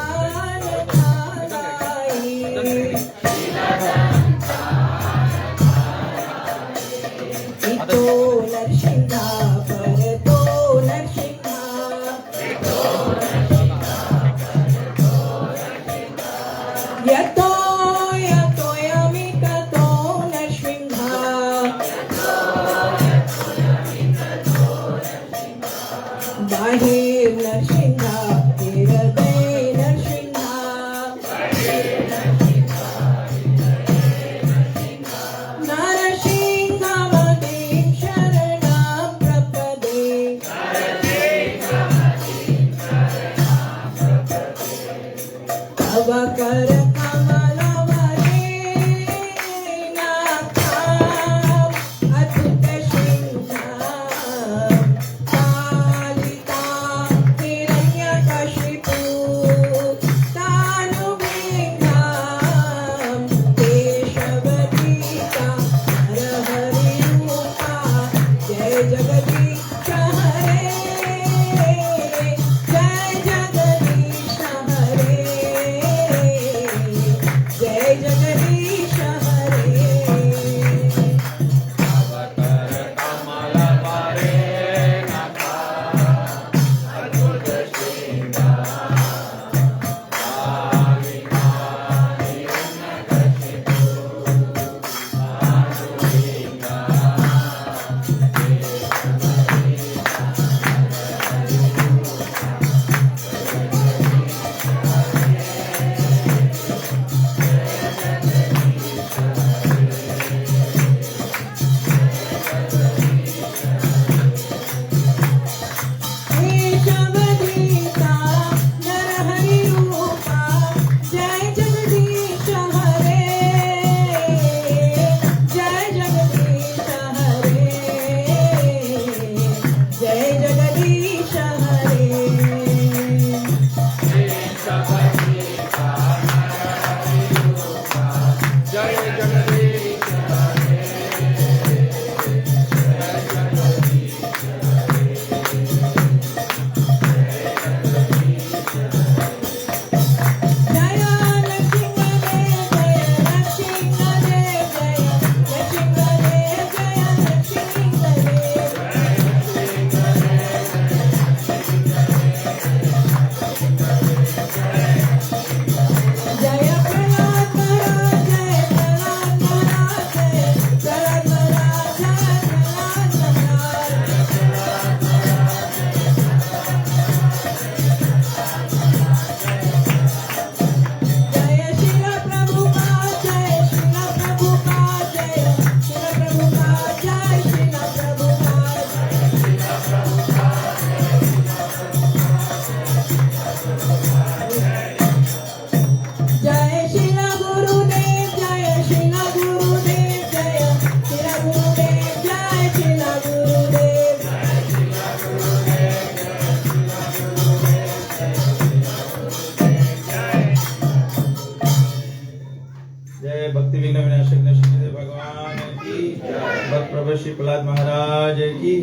प्रभु श्री प्रहलाद महाराज की,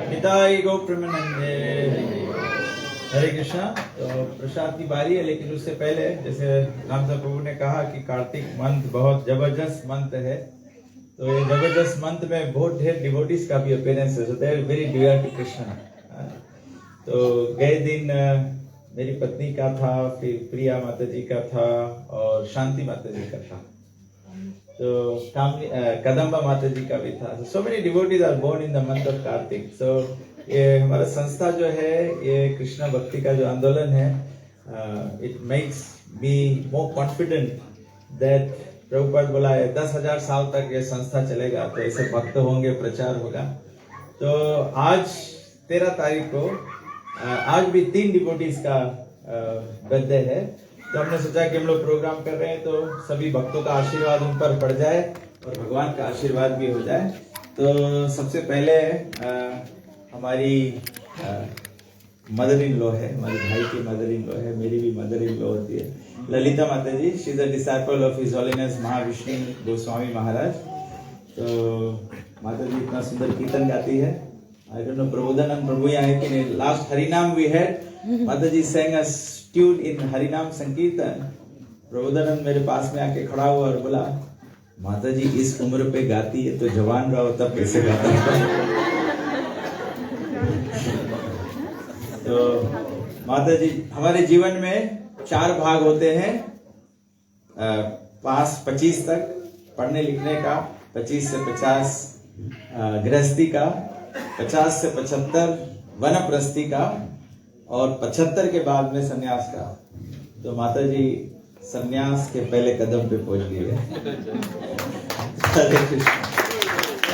पिताई गौ प्रेमानंदे। हरे कृष्णा। तो प्रसाद की बारी है, लेकिन उससे पहले जैसे रामदास प्रभु ने कहा कि कार्तिक मंथ बहुत जबरदस्त मंथ है, तो ये जबरदस्त मंथ में बहुत ढेर डिवोटीज का भी अपीयरेंस है, they are very dear to Krishna. तो गए दिन मेरी पत्नी का था, फिर प्रिया माता जी का था और शांति माता जी का था, तो कदम्बा माता जी का भी था। So many devotees are born in the month of Kartik. So ये हमारा संस्था जो है, ये कृष्णा भक्ति का जो आंदोलन है, it makes me more confident that Prabhupada बोला है 10,000 साल तक ये संस्था चलेगा, तो ऐसे भक्त होंगे, प्रचार होगा। तो आज 13 तारीख को आज भी 3 डिवोटीज का बर्थडे है, तो हमने सोचा कि हम लोग प्रोग्राम कर रहे हैं तो सभी भक्तों का आशीर्वाद उन पर पड़ जाए और भगवान का आशीर्वाद भी हो जाए। तो सबसे पहले हमारी मदर इन लॉ है, हमारे भाई की मदर इन लॉ है, मेरी भी मदर इन लॉ होती है, Lalita Mata ji. She is a disciple of His Holiness Mahavishnu Goswami Maharaj. तो माता जी इतना सुंदर कीर्तन गाती है। I don't know Prabodhananda Prabhu यहाँ है कि नहीं। लास्ट हरिनाम वी हैड, माता जी sang a tune in हरिनाम संकीर्तन। प्रबोधानंद मेरे पास में आके खड़ा हुआ और बोला, माता जी इस उम्र पे गाती है तो जवान रहो तब कैसे गाता है। तो माता जी, हमारे जीवन में 4 भाग होते हैं, 25 तक पढ़ने लिखने का, 25 से 50 गृहस्थी का, 50 से 75 वनप्रस्थी का और 75 के बाद में सन्यास का। तो माता जी सन्यास के पहले कदम पे पहुंच गई है। हरे कृष्ण।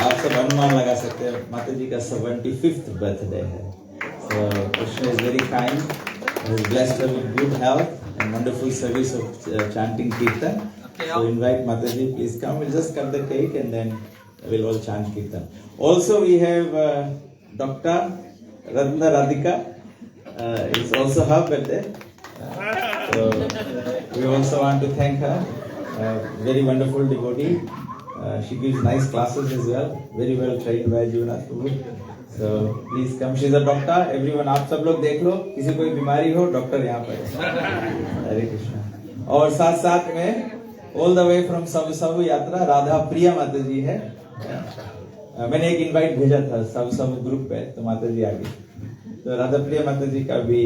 आप सब अनुमान लगा सकते हैं, माता जी का 75th बर्थडे है। So Krishna is very kind, he has blessed her with good health and wonderful service of chanting kirtan. So invite Mataji, please come. We'll just cut the cake and then we'll all chant kirtan. Also we have Dr. Ratna Radhika. It's also her birthday. So we also want to thank her. Very wonderful devotee. She gives nice classes as well. Very well trained by Jivanath Prabhu. So please come. She is a doctor. Everyone, आप सब लोग देख लो, किसी कोई बीमारी हो doctor यहाँ पर है। हरे कृष्णा। और साथ साथ में ऑल द वे फ्रॉम सबु सबु यात्रा राधा प्रिया माता जी है। मैंने एक इनवाइट भेजा था सबु सबु ग्रुप पे, तो माता जी आ गई। तो राधा प्रिया माता जी का भी,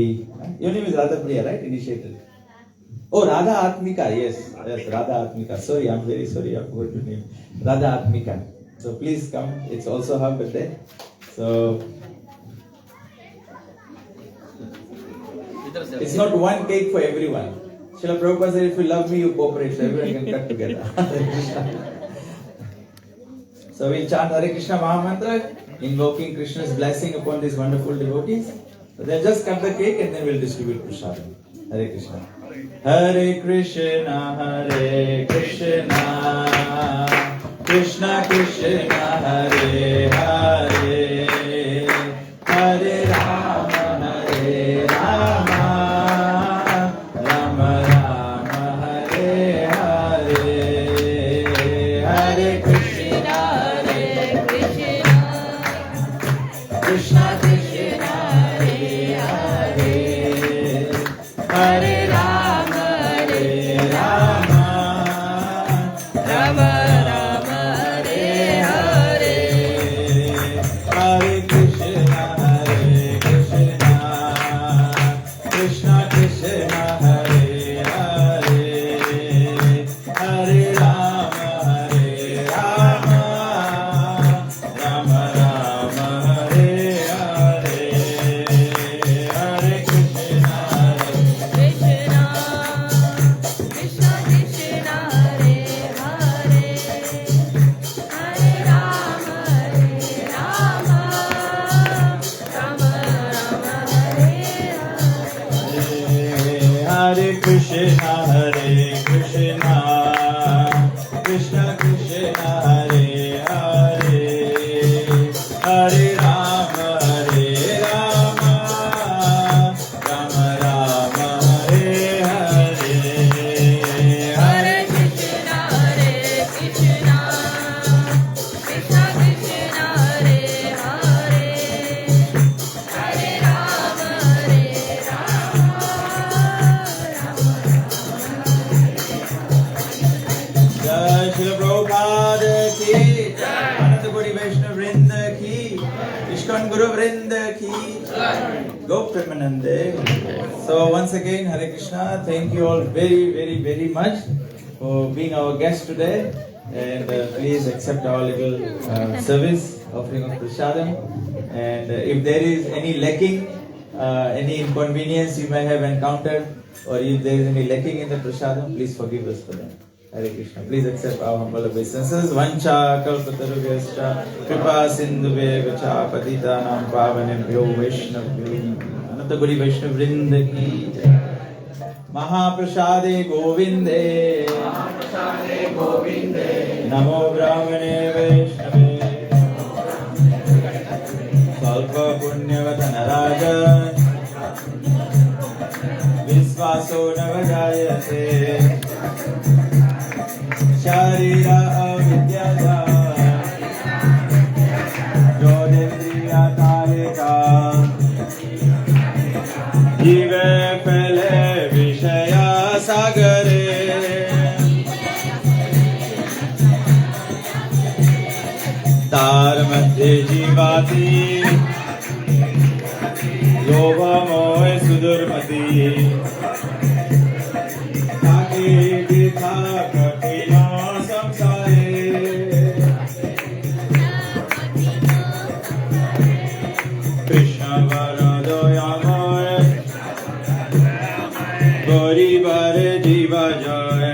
your name is Radha Priya right, initiated. Oh Radha Atmika, yes yes, Radha Atmika. Sorry, I am very sorry, I forgot your name, Radha Atmika. So please come. It's also her birthday. So it's not one cake for everyone. Srila Prabhupada said, if you love me, you cooperate, so everyone can cut together. So we'll chant Hare Krishna Mahamantra, invoking Krishna's blessing upon these wonderful devotees. So they'll just cut the cake and then we'll distribute prasadam. Hare Krishna. Hare Krishna, Hare Krishna, Krishna Krishna, Hare Hare, Hare Rama, Hare Rama, Rama Rama, Hare Hare, Hare Krishna, Hare Krishna, Krishna Krishna, Hare Hare, Hare Rama, Hare Rama, Rama Rama, Hare Hare. Srila Prabhupada ki, Ananta Koti Vaishnava Vrinda ki, Ishkan Guru Vrinda ki, Gop Premanande. So once again, Hare Krishna, thank you all very much for being our guest today. And please accept our little service offering of prasadam. And if there is any lacking, any inconvenience you may have encountered, or if there is any lacking in the prasadam, please forgive us for that. Hare Krishna. Please accept our humble obeisances. Vancha kalpatarubhyascha kripa sindhubheva cha patitanam pavanebhyo vaishnavyo Ananta Koti Vaishnava Vrinda ki jai. Mahaprasade Govinde Namo Brahmane Vaishnave Salpa Punyavatana Raja Visvaso Navajayate Sharira Avidyata Jodendriya Tarika Jive Pele Vishaya Sagare Tar Madhye Jivati Lobha Mohe Sudurmati Taki Ditha Kapila Samsare Krishna Varado Yamare Gori Bare Jiva Jai